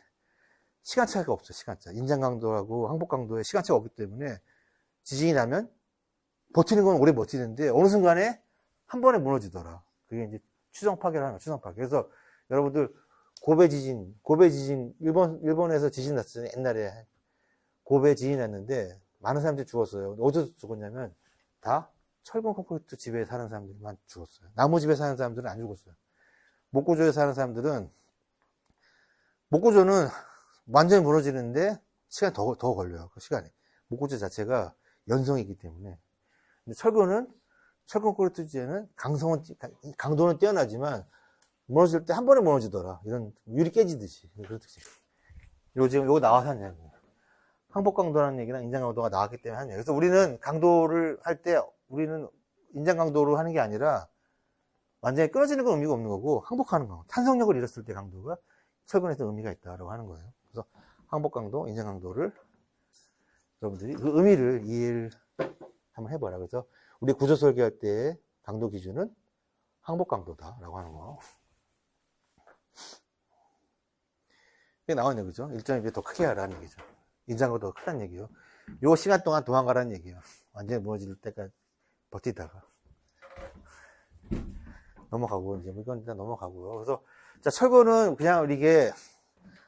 시간 차이가 없어, 시간 차. 인장 강도하고 항복 강도에 시간 차이가 없기 때문에 지진이 나면 버티는 건 오래 버티는데 어느 순간에 한 번에 무너지더라. 그게 이제 추정 파괴를 하는 거야, 추정 파괴. 그래서 여러분들 고베 지진, 일본에서 지진 났어요. 옛날에 고베 지진 났는데 많은 사람들이 죽었어요. 어디서 죽었냐면 다 철근 콘크리트 집에 사는 사람들만 죽었어요. 나무 집에 사는 사람들은 안 죽었어요. 목고조에 사는 사람들은 목고조는 완전히 무너지는데 시간이 더 걸려요. 그 시간이. 목고조 자체가 연성이기 때문에. 근데 철근 콘크리트지에는 강도는 뛰어나지만 무너질 때 한 번에 무너지더라. 이런 유리 깨지듯이. 그렇듯이. 지금 요거 나와서 한 얘기예요. 항복 강도라는 얘기랑 인장 강도가 나왔기 때문에 한 얘기. 그래서 우리는 강도를 할 때 우리는 인장 강도로 하는 게 아니라 완전히 끊어지는 건 의미가 없는 거고 항복하는 거. 탄성력을 잃었을 때 강도가 철근에서 의미가 있다라고 하는 거예요. 그래서 항복 강도, 인장 강도를 여러분들이 그 의미를 이해를 한번 해봐라. 그래서 우리 구조 설계할 때 강도 기준은 항복 강도다라고 하는 거. 이게 나오네요, 그죠? 1.2배 더 크게 하라는 얘기죠. 인장 강도가 더 크다는 얘기예요. 요 시간 동안 도망가라는 얘기예요. 완전히 무너질 때까지 버티다가. 넘어가고, 이제 이건 일단 넘어가고요. 그래서, 자, 철근은 그냥 이게,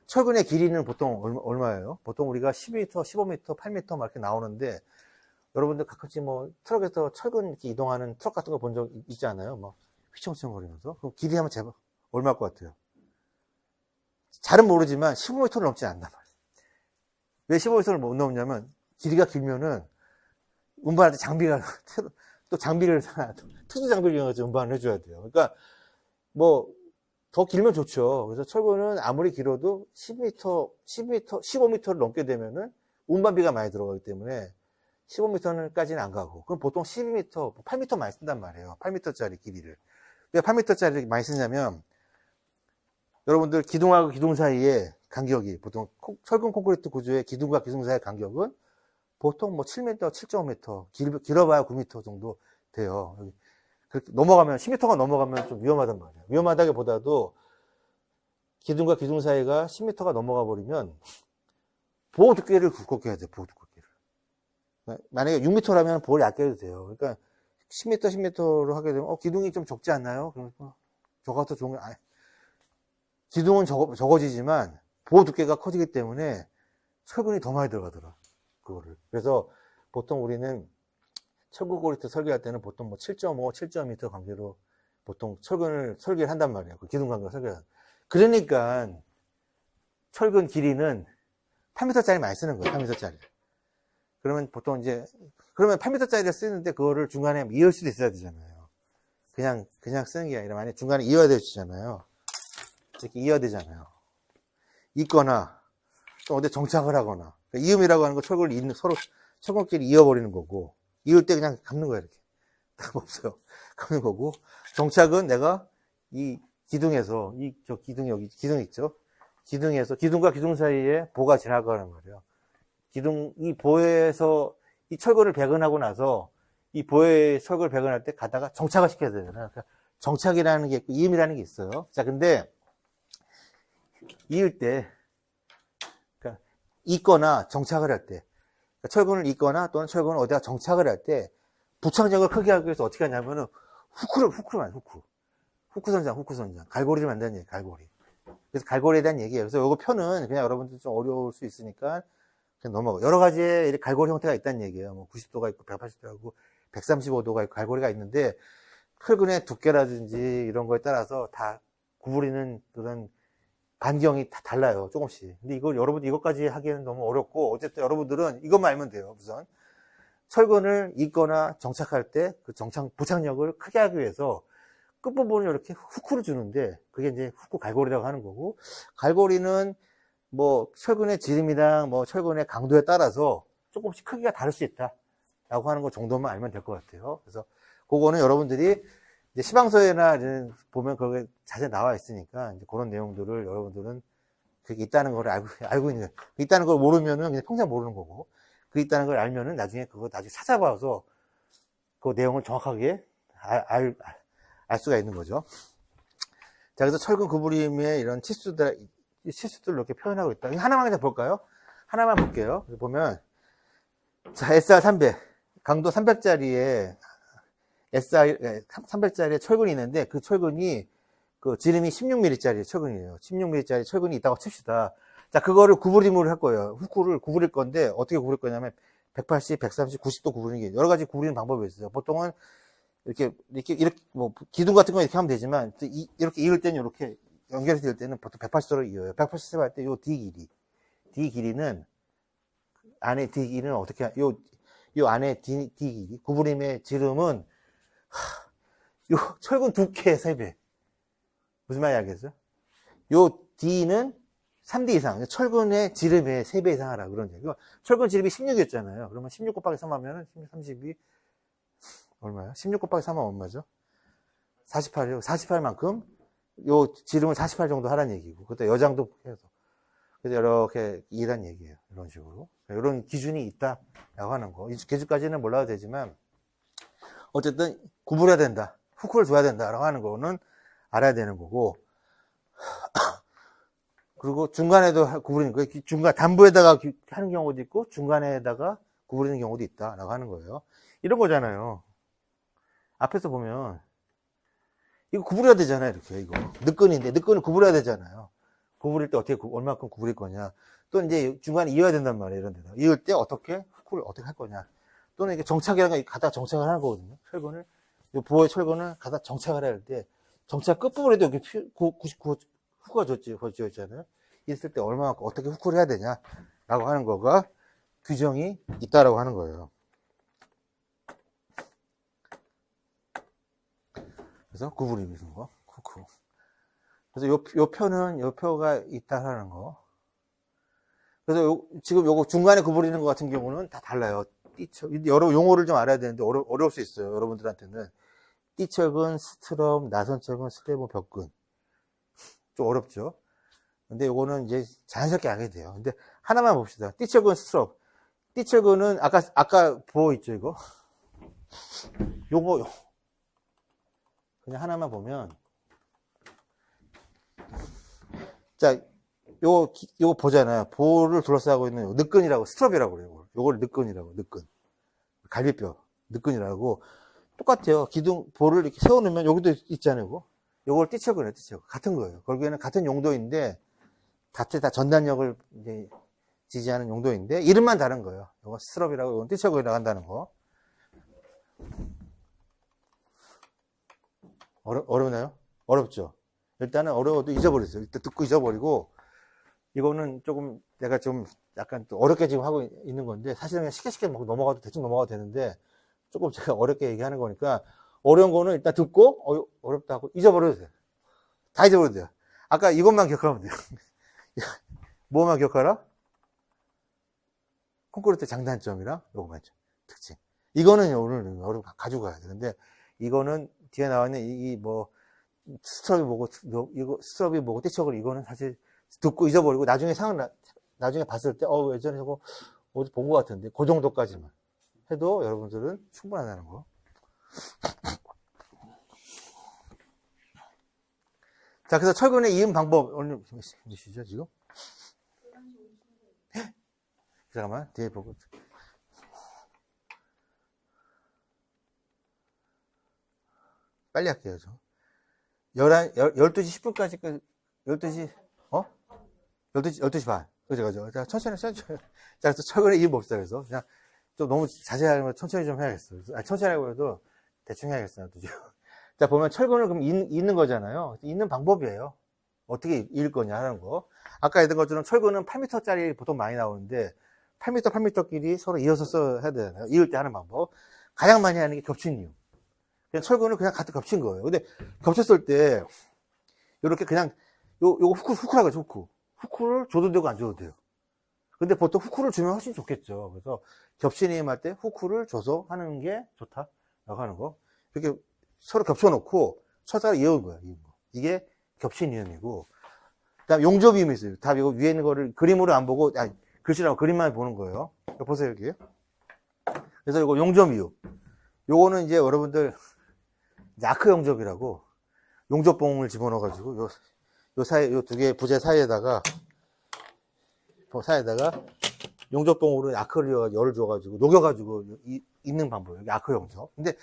철근의 길이는 보통 얼마예요? 보통 우리가 12m, 15m, 8m 막 이렇게 나오는데, 여러분들 가끔씩 뭐, 트럭에서 철근 이렇게 이동하는 트럭 같은 거 본 적 있지 않아요? 막, 휘청휘청 거리면서. 그럼 길이 하면 제발, 얼마일 것 같아요? 잘은 모르지만 15m를 넘지 않단 말이에요. 왜 15m를 못 넘냐면, 길이가 길면은, 운반할 때 장비가, 또 장비를, 특수 장비를 이용해서 운반을 해줘야 돼요. 그러니까, 뭐, 더 길면 좋죠. 그래서 철근은 아무리 길어도 10m, 15m를 넘게 되면은 운반비가 많이 들어가기 때문에 15m까지는 안 가고. 그럼 보통 12m, 8m 많이 쓴단 말이에요. 8m짜리 길이를. 왜 8m짜리 많이 쓰냐면, 여러분들 기둥하고 기둥 사이에 간격이, 보통 철근 콘크리트 구조의 기둥과 기둥 사이의 간격은 보통 뭐 7m, 7.5m, 길어봐야 9m 정도 돼요. 그렇게 넘어가면, 10m가 넘어가면 좀 위험하단 말이에요. 위험하다기보다도 기둥과 기둥 사이가 10m가 넘어가 버리면 보호 두께를 두껍게 해야 돼요, 보호 두께를. 만약에 6m라면 보호를 얇게 해도 돼요. 그러니까 10m, 10m로 하게 되면, 기둥이 좀 적지 않나요? 그러니까 저가 더 좋은 게, 기둥은 적어지지만 보호 두께가 커지기 때문에 철근이 더 많이 들어가더라. 그거를. 그래서 보통 우리는 철근 콘크리트 설계할 때는 보통 뭐 7.5, 7.2m 관계로 보통 철근을 설계를 한단 말이에요. 그 기둥 간격을 설계를. 그러니까 철근 길이는 8m짜리 많이 쓰는 거예요. 8m짜리. 그러면 보통 이제, 그러면 8m짜리를 쓰는데 그거를 중간에 이을 수도 있어야 되잖아요. 그냥 쓰는 게 아니라 만약에 중간에 이어야 되잖아요. 이렇게 이어야 되잖아요. 있거나 또 어디 정착을 하거나. 그러니까 이음이라고 하는 거 철근을 서로 철근끼리 이어버리는 거고, 이을 때 그냥 감는 거야, 이렇게. 딱 없어요. 감는 거고, 정착은 내가 이 기둥에서, 기둥 여기, 기둥 있죠? 기둥에서, 기둥과 기둥 사이에 보가 지나가는 거예요. 이 보에서 이 철근을 배근하고 나서 이 보에 철근을 배근할 때 가다가 정착을 시켜야 되잖아요. 그러니까 정착이라는 게 있고, 이음이라는 게 있어요. 자, 근데 이을 때, 그러니까 있거나 정착을 할 때, 철근을 잇거나 또는 철근을 어디다 정착을 할 때 부착력을 크게 하기 위해서 어떻게 하냐면은 후크 선장, 갈고리를 만드는 얘기예요, 갈고리. 그래서 갈고리에 대한 얘기예요. 그래서 이거 표는 그냥 여러분들 좀 어려울 수 있으니까 그냥 넘어가고. 여러 가지의 갈고리 형태가 있다는 얘기예요. 뭐 90도가 있고 180도가 있고 135도가 있고 갈고리가 있는데 철근의 두께라든지 이런 거에 따라서 다 구부리는 그런 반경이 다 달라요, 조금씩. 근데 이걸 여러분들 이것까지 하기에는 너무 어렵고, 어쨌든 여러분들은 이것만 알면 돼요, 우선. 철근을 잇거나 정착할 때 그 부착력을 크게 하기 위해서 끝부분을 이렇게 후크를 주는데, 그게 이제 후크 갈고리라고 하는 거고, 갈고리는 뭐 철근의 지름이랑 뭐 철근의 강도에 따라서 조금씩 크기가 다를 수 있다. 라고 하는 거 정도만 알면 될 것 같아요. 그래서 그거는 여러분들이 이제 시방서에나 보면 그게 자세히 나와 있으니까 이제 그런 내용들을 여러분들은 그게 있다는 걸 알고 있는, 있다는 걸 모르면은 그냥 평생 모르는 거고, 그 있다는 걸 알면은 나중에 찾아봐서 그 내용을 정확하게 알 수가 있는 거죠. 자, 그래서 철근 구부림의 이런 치수들 이렇게 표현하고 있다. 하나만 그냥 볼까요? 하나만 볼게요. 그래서 보면, 자, SR300. 강도 300짜리에, SR300짜리에 철근이 있는데, 그 철근이, 그 지름이 16mm짜리 철근이에요. 16mm짜리 철근이 있다고 칩시다. 자, 그거를 구부림으로 할 거예요. 후크를 구부릴 건데, 어떻게 구부릴 거냐면, 180, 130, 90도 구부리는 게 여러 가지 구부리는 방법이 있어요. 보통은 이렇게, 뭐, 기둥 같은 거 이렇게 하면 되지만, 이렇게 이을 때는 이렇게, 연결해서 이을 때는 보통 180도로 이어요. 180도 할 때 요 D 길이는, 안에 D 길이는 어떻게, 요 안에 D 길이, 구부림의 지름은, 요 철근 두께의 3배. 무슨 말인지 알겠어요? 요 D는 3D 이상, 철근의 지름의 3배 이상 하라, 그런 얘기고. 철근 지름이 16이었잖아요. 그러면 16 곱하기 3 하면은, 32, 얼마야? 16 곱하기 3하면 얼마죠? 48이요. 48만큼, 요 지름을 48 정도 하라는 얘기고. 그때 여장도 해서. 그래서 이렇게 이란 얘기예요. 이런 식으로. 이런 기준이 있다라고 하는 거. 이 기준까지는 몰라도 되지만, 어쨌든 구부려야 된다. 후크를 줘야 된다라고 하는 거는 알아야 되는 거고. 그리고 중간에도 구부리는 거예요. 중간, 단부에다가 하는 경우도 있고, 중간에다가 구부리는 경우도 있다라고 하는 거예요. 이런 거잖아요. 앞에서 보면, 이거 구부려야 되잖아요, 이렇게, 이거. 늦건인데, 늦건을 구부려야 되잖아요. 구부릴 때 어떻게, 얼마큼 구부릴 거냐. 또 이제 중간에 이어야 된단 말이에요, 이런 데다. 이을 때 어떻게, 후크를 어떻게 할 거냐. 또는 이게 정착이라는 거 갖다 정착을 하는 거거든요. 철근을. 이 부호의 철근을 갖다 정착을 할 때, 정착 끝부분에도 여기 후크가 줬죠, 있잖아요. 있을 때 얼마만큼 어떻게 후크를 해야 되냐라고 하는 거가 규정이 있다라고 하는 거예요. 그래서 구부림 이런 거, 후크. 그래서 요 표가 있다라는 거. 그래서 지금 요거 중간에 구부리는 것 같은 경우는 다 달라요. 여러 용어를 좀 알아야 되는데 어려울 수 있어요. 여러분들한테는. 띠철근, 스트럽, 나선철근, 슬래브, 벽근. 좀 어렵죠. 근데 요거는 이제 자연스럽게 알게 돼요. 근데 하나만 봅시다. 띠철근, 스트럽. 띠철근은 아까 보호 있죠, 이거? 요거, 그냥 하나만 보면. 자, 요거 보잖아요. 보호를 둘러싸고 있는 늦근이라고, 스트럽이라고 그래요. 요걸 늦근이라고, 늦근. 갈비뼈, 늦근이라고. 똑같아요. 기둥, 보호를 이렇게 세워놓으면 여기도 있잖아요. 요걸 띠철근이에요, 띠철근. 같은 거예요. 결국에는 같은 용도인데, 다 전단력을 이제 지지하는 용도인데, 이름만 다른 거예요. 요거 스트럽이라고, 요건 띠철근이라고 한다는 거. 어렵나요? 어렵죠? 일단은 어려워도 잊어버리세요. 일단 듣고 잊어버리고, 이거는 조금 내가 좀 약간 또 어렵게 지금 하고 있는 건데, 사실은 그냥 쉽게 넘어가도, 대충 넘어가도 되는데, 조금 제가 어렵게 얘기하는 거니까, 어려운 거는 일단 듣고, 어렵다고 잊어버려도 돼요. 다 잊어버려도 돼요. 아까 이것만 기억하면 돼요. 뭐만 기억하라? 콘크리트 장단점이랑 요거만 있죠. 특징. 이거는 오늘 여러분 가지고 가야 돼. 근데 이거는 뒤에 나와 있는 스트럽이 뭐고, 이거 스트럽이 뭐고, 띠척을 이거는 사실 듣고 잊어버리고 나중에 봤을 때, 예전에 저거 어디 본 것 같은데, 그 정도까지만 해도 여러분들은 충분하다는 거. 자, 그래서 철근의 이음 방법, 오늘 몇 시죠, 지금? 잠깐만, 뒤에 보고. 빨리 할게요, 저. 12시 10분까지, 12시, 12시 반. 그죠. 자, 천천히. 자, 그래서 철근의 이음 봅시다, 그래서. 그냥, 좀 너무 자세히 하려면 천천히 좀 해야겠어요. 천천히 하고 해도 대충 해야겠어요, 또 지금. 자, 보면 철근을 그럼 잇는 거잖아요. 잇는 방법이에요. 어떻게 잇을 거냐 하는 거. 아까 했던 것처럼 철근은 8m짜리 보통 많이 나오는데, 8m끼리 서로 이어서 써야 되잖아요. 이을 때 하는 방법. 가장 많이 하는 게 겹친 이유. 그냥 철근을 그냥 같이 겹친 거예요. 근데 겹쳤을 때, 이렇게 그냥, 요거 후크라고 하죠, 후크. 후크를 줘도 되고 안 줘도 돼요. 근데 보통 후크를 주면 훨씬 좋겠죠. 그래서 겹친 이음 할 때 후크를 줘서 하는 게 좋다라고 하는 거. 이렇게 서로 겹쳐놓고 철사를 이어온 거야. 이게 겹친 이음이고. 그 다음 용접 이음이 있어요. 다 이거 위에 있는 거를 그림으로 안 보고, 글씨라고 그림만 보는 거예요. 보세요, 여기. 그래서 이거 용접 이음. 요거는 이제 여러분들, 이제 아크 용접이라고. 용접봉을 집어넣어가지고, 요 사이, 요 두 개의 부재 사이에다가, 용접봉으로 아크릴 열을 줘가지고, 녹여가지고, 있는 방법이에요. 여기 아크 용접. 근데,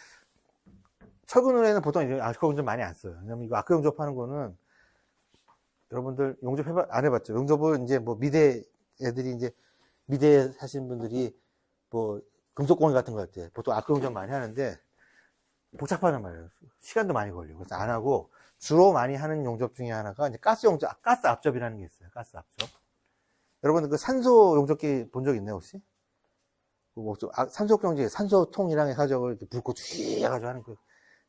철근에는 보통 아크 용접 많이 안 써요. 왜냐면 이거 아크 용접하는 거는, 여러분들 용접 안 해봤죠? 용접을 이제 뭐 미대 애들이 이제, 미대에 사시는 분들이 뭐, 금속공예 같은 거 할 때, 보통 아크 용접 많이 하는데, 복잡하단 말이에요. 시간도 많이 걸리고. 그래서 안 하고, 주로 많이 하는 용접 중에 하나가 이제 가스 용접, 가스 압접이라는 게 있어요. 가스 압접. 여러분들 그 산소 용접기 본 적 있나요, 혹시? 산소 용접기, 산소통이랑 해가지고 이렇게 불고 쥐 해가지고 하는 그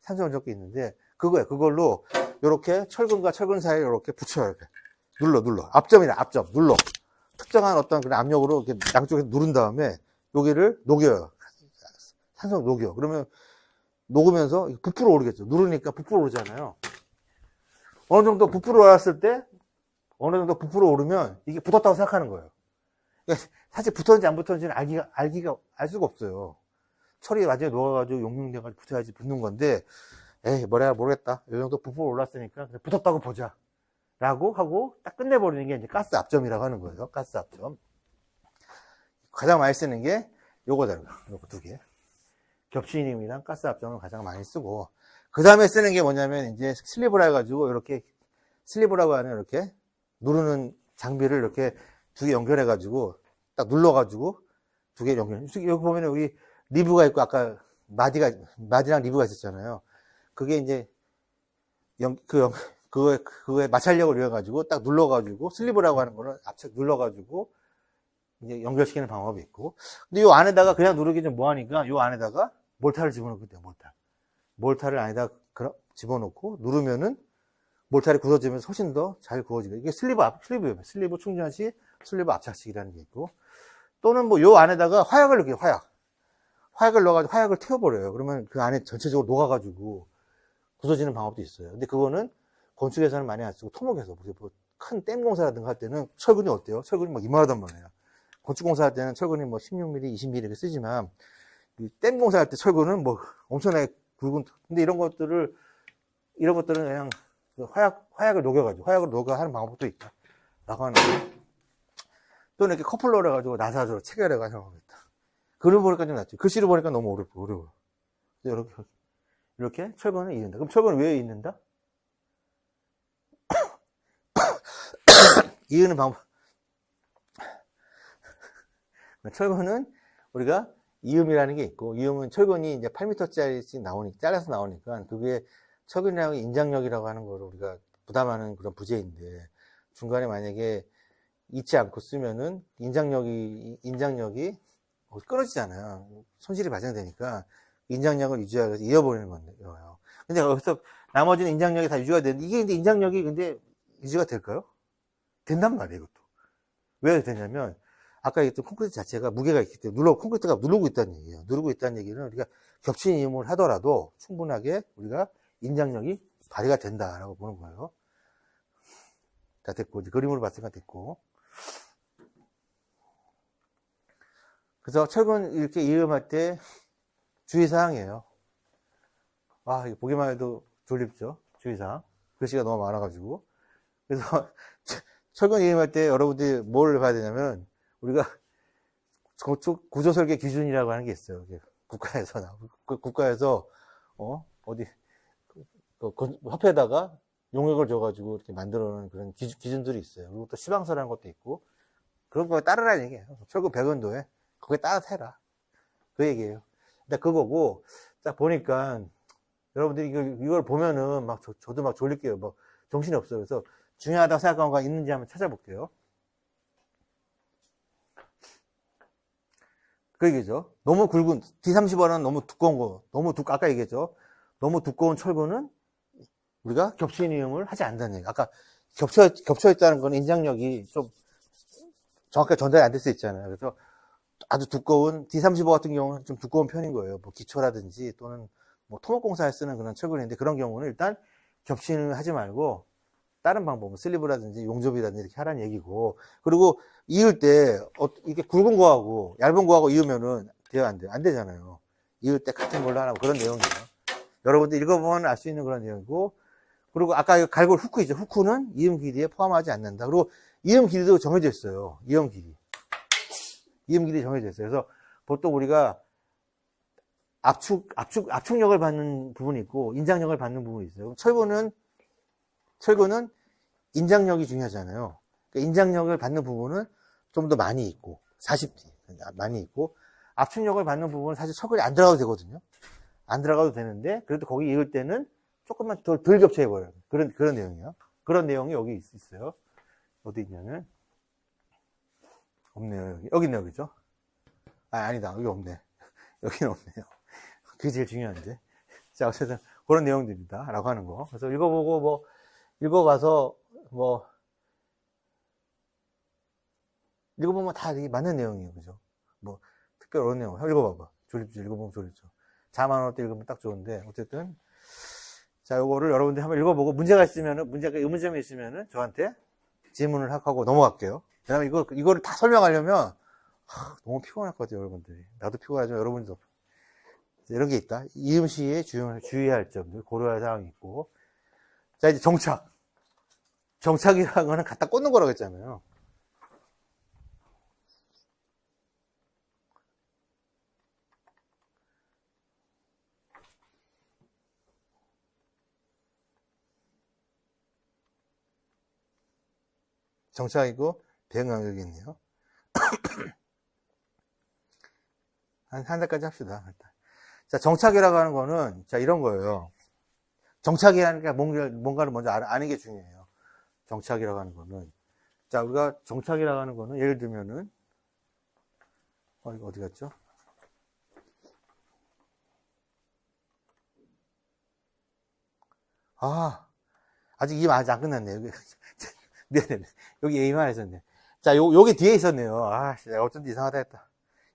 산소 용접기 있는데, 그거예요. 그걸로 이렇게 철근과 철근 사이에 이렇게 붙여요. 이렇게. 눌러. 압점이다, 압점. 눌러. 특정한 어떤 그런 압력으로 이렇게 양쪽에서 누른 다음에 여기를 녹여요. 산소 녹여. 그러면 녹으면서 부풀어 오르겠죠. 누르니까 부풀어 오르잖아요. 어느 정도 부풀어 올랐을 때, 어느 정도 부풀어 오르면 이게 붙었다고 생각하는 거예요. 그러니까 사실 붙었는지 안 붙었는지는 알 수가 없어요. 철이 완전히 녹아가지고 용융돼가지고 붙어야지 붙는 건데, 에이, 뭐래야 모르겠다. 이 정도 부풀어 올랐으니까 붙었다고 보자. 라고 하고 딱 끝내버리는 게 이제 가스 압점이라고 하는 거예요. 가스 압점. 가장 많이 쓰는 게 요거잖아요. 요거 두 개. 겹치임이랑 가스 압점을 가장 많이 쓰고, 그 다음에 쓰는 게 뭐냐면 이제 슬리브라 해가지고 이렇게 슬리브라고 하는 이렇게 누르는 장비를 이렇게 두 개 연결해가지고 딱 눌러가지고 두 개 연결. 여기 보면 여기 리브가 있고 아까 마디랑 리브가 있었잖아요. 그게 이제 그거에 마찰력을 이용해가지고 딱 눌러가지고 슬리브라고 하는 거를 압착 눌러가지고 이제 연결시키는 방법이 있고. 근데 요 안에다가 그냥 누르기 좀 뭐하니까 요 안에다가 몰타를 집어넣고 돼요. 몰타를 안에다 집어넣고 누르면은 몰타를 구워지면서 훨씬 더 잘 구워지고. 이게 슬리브 충전 시 슬리브 압착식이라는 게 있고, 또는 뭐 요 안에다가 화약을 넣게요. 화약을 넣어가지고 화약을 태워버려요. 그러면 그 안에 전체적으로 녹아가지고 부서지는 방법도 있어요. 근데 그거는 건축에서는 많이 안 쓰고 토목에서 뭐 큰 댐 공사라든가 할 때는 철근이 어때요? 철근이 막 이만하단 말이에요. 건축공사 할 때는 철근이 뭐 16mm, 20mm 이렇게 쓰지만 댐 공사 할 때 철근은 뭐 엄청나게 굵은. 근데 이런 것들은 그냥 화약을 녹여 하는 방법도 있다. 라고 하는 거예요. 또는 이렇게 커플러를 해가지고 나사로 체결해가지고 하는 방법이 있다. 글을 보니까 좀 낫죠. 글씨를 보니까 너무 어려워요. 이렇게 철근을 잇는다. 그럼 철근을 왜 잇는다? 이으는 방법. 철근은 우리가 이음이라는 게 있고, 이음은 철근이 이제 8m짜리씩 잘라서 나오니까, 그게 철근이라고 인장력이라고 하는 거를 우리가 부담하는 그런 부재인데, 중간에 만약에 잊지 않고 쓰면은 인장력이 끊어지잖아요. 손실이 발생되니까 인장력을 유지하기 위해서 이어버리는 건데요. 근데 여기서 나머지는 인장력이 다 유지가 되는데, 이게 근데 인장력이 근데 유지가 될까요? 된단 말이에요, 이것도. 왜 되냐면, 아까 얘기했던 콘크리트 자체가 무게가 있기 때문에 콘크리트가 누르고 있다는 얘기예요. 누르고 있다는 얘기는 우리가 겹친 이음을 하더라도 충분하게 우리가 인장력이 발휘가 된다라고 보는 거예요. 다 됐고, 이제 그림으로 봤으니까 됐고. 그래서 철근 이렇게 이음할 때 주의사항이에요. 아, 이거 보기만 해도 졸립죠? 주의사항. 글씨가 너무 많아가지고. 그래서 철근 이음할 때 여러분들이 뭘 봐야 되냐면, 우리가 구조설계 기준이라고 하는 게 있어요. 국가에서 어디 협회에다가 용역을 줘가지고 이렇게 만들어 놓은 그런 기준들이 있어요. 그리고 또 시방서라는 것도 있고, 그런 거에 따르라는 얘기예요. 철근 100원도에 거기에 따라서 해라. 그 얘기예요. 근데 그거고, 딱 보니까 여러분들이 이걸 보면은 막 저도 막 졸릴게요. 뭐 정신이 없어요. 그래서 중요하다고 생각한 거가 있는지 한번 찾아볼게요. 그 얘기죠. 너무 굵은, D30원은 너무 두꺼운 거, 아까 얘기했죠. 너무 두꺼운 철근은 우리가 겹친 이음을 하지 않는다는 얘기. 아까 겹쳐있다는 건 인장력이 좀 정확하게 전달이 안 될 수 있잖아요. 그래서 아주 두꺼운, D35 같은 경우는 좀 두꺼운 편인 거예요. 뭐 기초라든지 또는 뭐 토목공사에 쓰는 그런 철근인데, 그런 경우는 일단 겹치는 하지 말고 다른 방법, 슬리브라든지 용접이라든지 이렇게 하라는 얘기고, 그리고 이을 때 이게 굵은 거하고 얇은 거하고 이으면은 돼요, 안 돼요? 안 되잖아요. 이을 때 같은 걸로 하라고, 그런 내용이에요. 여러분들 읽어보면 알 수 있는 그런 내용이고, 그리고 아까 갈골 후크 있죠. 후크는 이음 길이에 포함하지 않는다. 그리고 이음 길이도 정해져 있어요. 이음 길이. 이음 길이 정해져 있어요. 그래서 보통 우리가 압축력을 받는 부분이 있고, 인장력을 받는 부분이 있어요. 철거는 인장력이 중요하잖아요. 그러니까 인장력을 받는 부분은 좀 더 많이 있고, 40D. 많이 있고, 압축력을 받는 부분은 사실 철근이 안 들어가도 되거든요. 안 들어가도 되는데, 그래도 거기 이을 때는 조금만 덜 겹쳐해버려요. 그런 내용이요. 그런 내용이 여기 있어요. 어디 있냐면, 없네요. 여기 있네요. 그죠? 아니다. 여기 없네. 여기는 없네요. 그게 제일 중요한데. 자, 어쨌든 그런 내용들이다. 라고 하는 거. 그래서 읽어보고, 읽어봐서, 읽어보면 다 맞는 내용이에요. 그죠? 특별히 어려운 내용. 읽어봐봐. 졸립죠. 읽어보면 졸립죠. 잠 안 올 때 읽으면 딱 좋은데, 어쨌든. 자, 요거를 여러분들이 한번 읽어보고, 의문점이 있으면은 저한테 질문을 하고 넘어갈게요. 왜냐면 이거를 다 설명하려면, 너무 피곤할 것 같아요, 여러분들이. 나도 피곤하지만 여러분도. 이런 게 있다. 이음시에 주의해야 할 점들, 고려할 사항이 있고. 자, 이제 정착. 정착이라는 거는 갖다 꽂는 거라고 했잖아요. 정착이고, 배경 간격이 있네요. 한 달까지 합시다. 일단. 자, 정착이라고 하는 거는, 자, 이런 거예요. 정착이라는 게 뭔가를 먼저 아는 게 중요해요. 정착이라고 하는 거는. 자, 우리가 정착이라고 하는 거는, 예를 들면은, 이거 어디 갔죠? 아직 이임 아직 안 끝났네. 네네네. 여기 예의만 했었네. 자, 여기 뒤에 있었네요. 내가 어쩐지 이상하다 했다.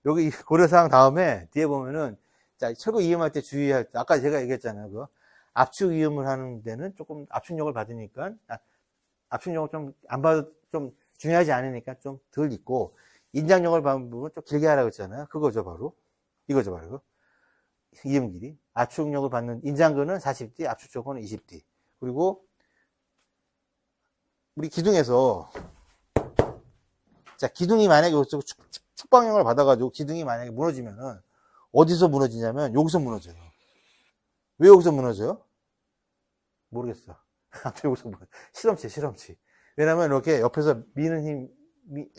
여기 고려사항 다음에 뒤에 보면은, 자, 철거 이음할 때 주의할 때, 아까 제가 얘기했잖아요. 압축 이음을 하는 데는 조금 압축력을 받으니까, 압축력을 좀 안 받아도 좀 중요하지 않으니까 좀 덜 있고, 인장력을 받는 부분 좀 길게 하라고 했잖아요. 그거죠, 바로. 이거죠, 바로. 이음 길이. 압축력을 받는 인장근은 40D, 압축적은 20D. 그리고, 우리 기둥에서, 자, 기둥이 만약에 축방형을 받아가지고 기둥이 만약에 무너지면은, 어디서 무너지냐면, 여기서 무너져요. 왜 여기서 무너져요? 모르겠어. 아무튼 여기서 실험치. 왜냐면 이렇게 옆에서 미는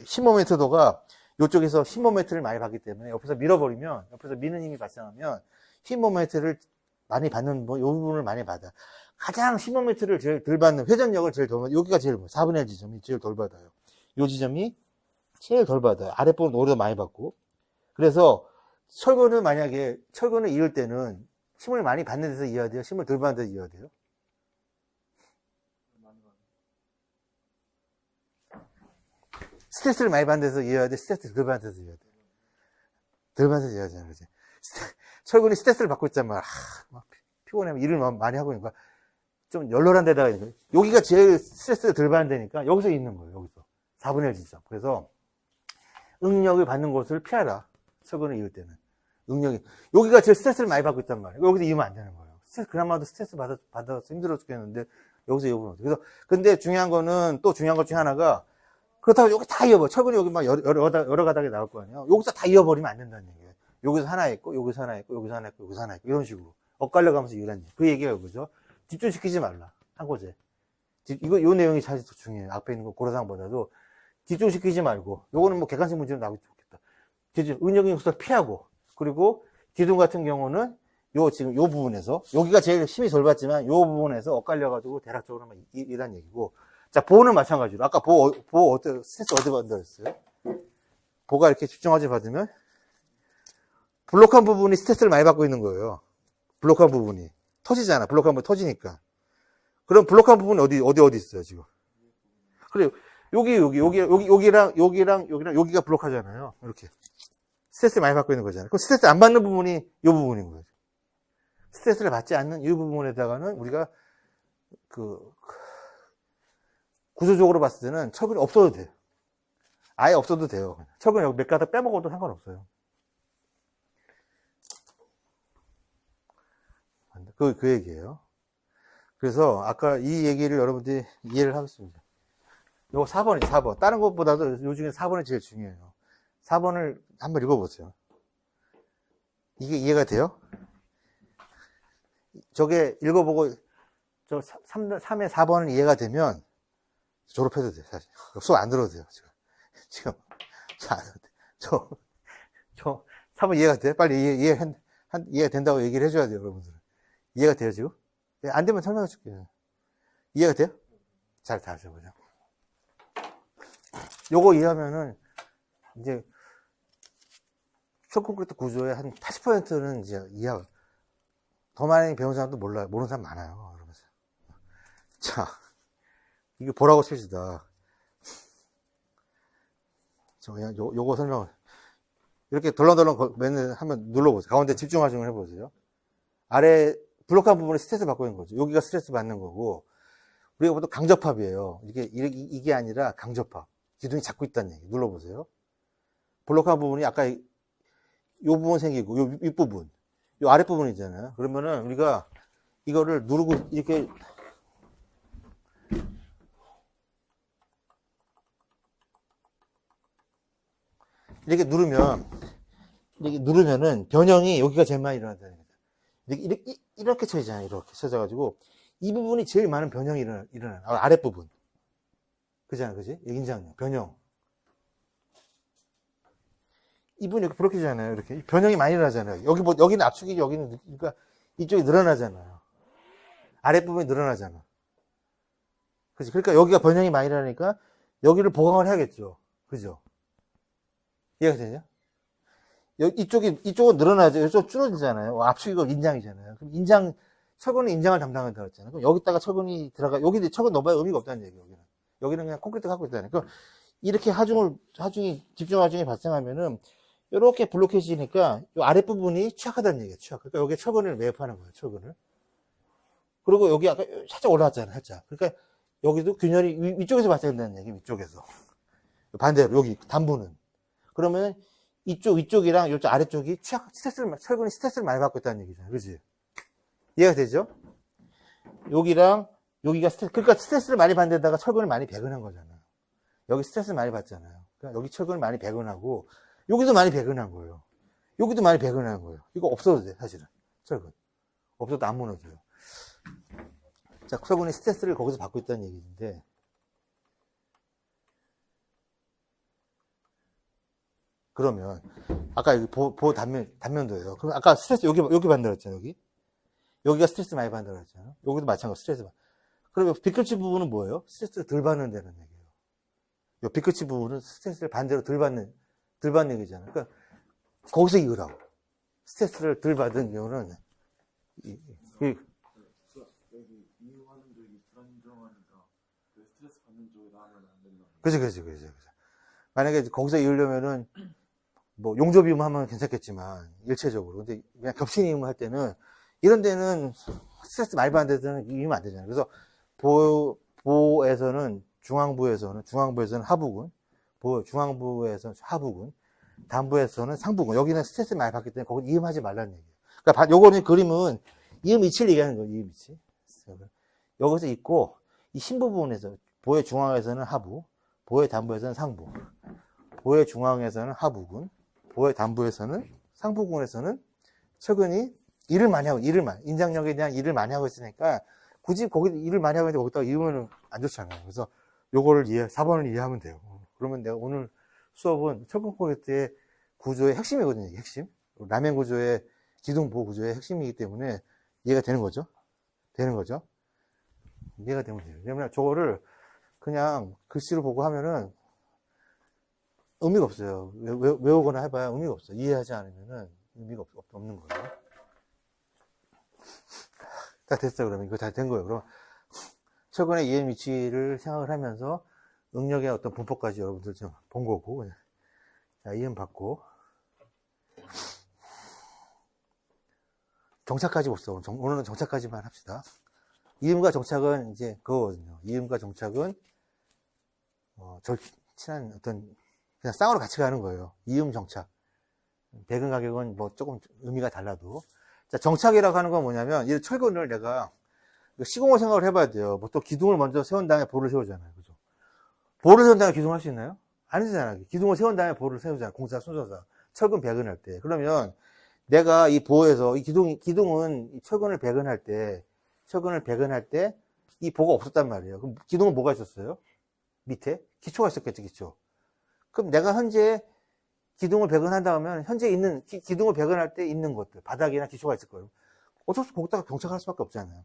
힘 모멘트도가 이쪽에서 힘 모멘트를 많이 받기 때문에 옆에서 밀어버리면, 옆에서 미는 힘이 발생하면, 힘 모멘트를 많이 받는, 이 부분을 많이 받아. 가장 힘 모멘트를 제일 덜 받는, 회전력을 제일 덜 받아요. 여기가 제일, 4분의 1 지점이 제일 덜 받아요. 이 지점이 제일 덜 받아요. 아랫부분 오히려 많이 받고. 그래서, 철근을 이을 때는 힘을 많이 받는 데서 이어야 돼요? 힘을 덜 받는 데서 이어야 돼요? 스트레스를 많이 받는 데서 이어야 돼? 스트레스를 덜 받는 데서 이어야 돼? 덜 받는 데서 이어야 되잖아, 그지? 철근이 스트레스를 받고 있잖아. 막 피곤하면 일을 많이 하고 있으니까 좀 열렬한 데다가 있는 거예요. 여기가 제일 스트레스를 덜 받는 데니까 여기서 있는 거예요, 여기서. 4분의 1 지점. 그래서 응력을 받는 곳을 피하라. 철근을 이을 때는. 여기가 제일 스트레스를 많이 받고 있단 말이에요. 여기서 이으면 안 되는 거예요. 그나마도 스트레스 받아서 힘들어 죽겠는데, 여기서 이으면 어떡해. 그래서, 근데 중요한 거는, 또 중요한 것 중에 하나가, 그렇다고 여기 다 이어버려. 철근이 여기 막 여러 가닥이 나올 거 아니에요. 여기서 다 이어버리면 안 된다는 얘기예요. 여기서 하나 있고, 여기서 하나 있고, 여기서 하나 있고, 여기서 하나 있고, 이런 식으로. 엇갈려 가면서 이으라는 얘기. 그 얘기예요, 그죠? 집중시키지 말라. 한 거제. 요 내용이 사실 더 중요해요. 앞에 있는 거 고려사항보다도. 집중시키지 말고, 요거는 객관식 문제로 나오기 좋겠다. 응력의 요소를 피하고, 그리고 기둥 같은 경우는 지금 요 부분에서, 여기가 제일 힘이 덜 받지만 요 부분에서 엇갈려가지고 대략적으로 이란 얘기고. 자, 보호는 마찬가지로. 아까 스트레스 어디 받는다 했어요? 보가 이렇게 집중하지 받으면 블록한 부분이 스트레스를 많이 받고 있는 거예요. 블록한 부분이. 터지잖아. 블록한 부분 터지니까. 그럼 블록한 부분이 어디 있어요, 지금? 그래, 여기랑 여기가 블록하잖아요. 이렇게. 스트레스를 많이 받고 있는 거잖아요. 그럼 스트레스 안 받는 부분이 이 부분인 거예요. 스트레스를 받지 않는 이 부분에다가는 우리가 구조적으로 봤을 때는 철근이 없어도 돼요. 아예 없어도 돼요. 철근 여기 몇 가닥 빼먹어도 상관없어요. 그 얘기예요. 그래서 아까 이 얘기를 여러분들이 이해를 하겠습니다. 요거 4번이죠, 4번. 다른 것보다도 요 중에 4번이 제일 중요해요. 4번을 한번 읽어보세요. 이게 이해가 돼요? 저게 읽어보고 저 3의 4번은 이해가 되면 졸업해도 돼요, 사실. 수업 안 들어도 돼요, 지금. 저 3번 이해가 돼요? 빨리 이해가 된다고 얘기를 해줘야 돼요, 여러분들은. 이해가 돼요, 지금? 안 되면 설명해 줄게요. 이해가 돼요? 잘 하셔보죠. 요거 이해하면은, 이제, 쇼콘크리트 구조의 한 80%는 이제 이해하고, 더 많이 배운 사람도 몰라요. 모르는 사람 많아요. 그러면서. 자, 이게 보라고 칠시다. 저 그냥 요거 설명을. 이렇게 덜렁덜렁 맨날 한번 눌러보세요. 가운데 집중하시면 해보세요. 아래 블록한 부분에 스트레스 받고 있는 거죠. 여기가 스트레스 받는 거고, 우리가 보통 강접합이에요. 이게 아니라 강접합. 기둥이 잡고 있다는 얘기. 눌러보세요. 블록한 부분이 아까 요 부분 생기고, 요 윗부분, 요 아랫부분 있잖아요. 그러면은 우리가 이거를 누르고 이렇게 누르면은 변형이 여기가 제일 많이 일어난다는 거죠. 이렇게 쳐지잖아요. 이렇게 쳐져가지고 이 부분이 제일 많은 변형이 일어나요. 아랫부분. 그잖아, 그지? 인장력, 변형. 이분이 이렇게 부러지잖아요. 이렇게. 변형이 많이 일어나잖아요. 여기는 압축이지, 여기는, 그러니까 이쪽이 늘어나잖아요. 아랫부분이 늘어나잖아. 그지? 그러니까 여기가 변형이 많이 일어나니까 여기를 보강을 해야겠죠. 그죠? 이해가 되냐? 이쪽은 늘어나죠. 이쪽 줄어들잖아요. 압축이고 인장이잖아요. 그럼 철근은 인장을 담당한다고 했잖아요. 그럼 여기다가 철근이 여기 철근 넣어봐야 의미가 없다는 얘기예요, 여기는 그냥 콘크리트가 갖고 있다는 거예요. 이렇게 집중 하중이 발생하면은, 이렇게 블록해지니까, 이 아랫부분이 취약하다는 얘기예요, 취약. 그러니까 여기에 철근을 매입하는 거예요, 철근을. 그리고 여기 아까 살짝 올라왔잖아요, 살짝. 그러니까 여기도 균열이 위쪽에서 발생된다는 얘기예요, 위쪽에서. 반대로, 여기, 단부는. 그러면 위쪽이랑 이쪽 아래쪽이 철근이 스트레스를 많이 받고 있다는 얘기잖아요. 그지? 이해가 되죠? 여기랑 여기가 그러니까 스트레스를 많이 받는 데다가 철근을 많이 배근한 거잖아요. 여기 스트레스를 많이 받잖아요. 그러니까 여기 철근을 많이 배근하고, 여기도 많이 배근한 거예요. 여기도 많이 배근한 거예요. 이거 없어도 돼, 사실은. 철근. 없어도 안 무너져요. 자, 철근이 스트레스를 거기서 받고 있다는 얘기인데, 그러면 아까 여기 단면도예요. 그럼 아까 스트레스 여기 만들었잖아요. 여기가 스트레스 많이 받는다고 했잖아요. 여기도 마찬가지로 스트레스 받. 그러면 빗끝이 부분은 뭐예요? 스트레스를 덜 받는 데는 얘기예요. 이 빗끝이 부분은 스트레스를 반대로 덜 받는 얘기잖아요. 그러니까 거기서 이으라고. 스트레스를 덜 받은 경우는 여기 이용하는 쪽이 불안정하니까 그 스트레스 받는 쪽에 나가면 안 된다. 그지. 만약에 거기서 이으려면은 뭐 용접이음 하면 괜찮겠지만 일체적으로. 근데 그냥 겹친 할 때는 이런 데는 스트레스 많이 받는 데는 이으면 안 되잖아요. 그래서 보에서는 중앙부에서는 하부군, 중앙부에서는 하부군, 단부에서는 상부군. 여기는 스트레스 많이 받기 때문에 거기 이음하지 말라는 얘기예요. 그러니까 요거는 그림은 이음 이치를 얘기하는 거예요. 이음 이치. 여기서 있고 이 신부 부분에서 보의 중앙에서는 하부, 보의 단부에서는 상부, 보의 중앙에서는 하부군, 보의 단부에서는 상부군에서는 철근이 인장력에 대한 일을 많이 하고 있으니까 굳이 거기 일을 많이 하고 있는데 거기다가 이으면 안 좋잖아요. 그래서 요거를 4번을 이해하면 돼요. 그러면 내가 오늘 수업은 철근 콘크리트의 구조의 핵심이거든요. 핵심. 라멘 구조의 기둥 보호 구조의 핵심이기 때문에 이해가 되는 거죠. 이해가 되면 돼요. 왜냐면 저거를 그냥 글씨로 보고 하면은 의미가 없어요. 외우거나 해봐야 의미가 없어요. 이해하지 않으면은 의미가 없는 거예요. 다 됐어, 그러면. 이거 다 된 거예요. 그럼 철근의 이해 위치를 생각을 하면서 응력의 어떤 분포까지 여러분들 좀 본 거고. 자, 이해 받고. 정착까지 없어. 오늘은 정착까지만 합시다. 이음과 정착은 이제 그거거든요. 이음과 정착은, 친한 어떤, 그냥 쌍으로 같이 가는 거예요. 이음 정착. 배근 가격은 뭐 조금 의미가 달라도. 자, 정착이라고 하는 건 뭐냐면, 이 철근을 내가 시공을 생각을 해봐야 돼요. 보통 기둥을 먼저 세운 다음에 보를 세우잖아요. 그죠? 보를 세운 다음에 기둥을 할 수 있나요? 아니잖아요. 기둥을 세운 다음에 보를 세우잖아요. 공사 순서상. 철근 배근할 때. 그러면 내가 이 보에서 이 기둥은 이 철근을 배근할 때 이 보가 없었단 말이에요. 그럼 기둥은 뭐가 있었어요? 밑에 기초가 있었겠죠, 기초. 그럼 내가 현재 기둥을 배근한다 하면 현재 있는 기둥을 배근할 때 있는 것들 바닥이나 기초가 있을 거예요. 어쩔 수 없이 거기다가 정착할 수밖에 없잖아요.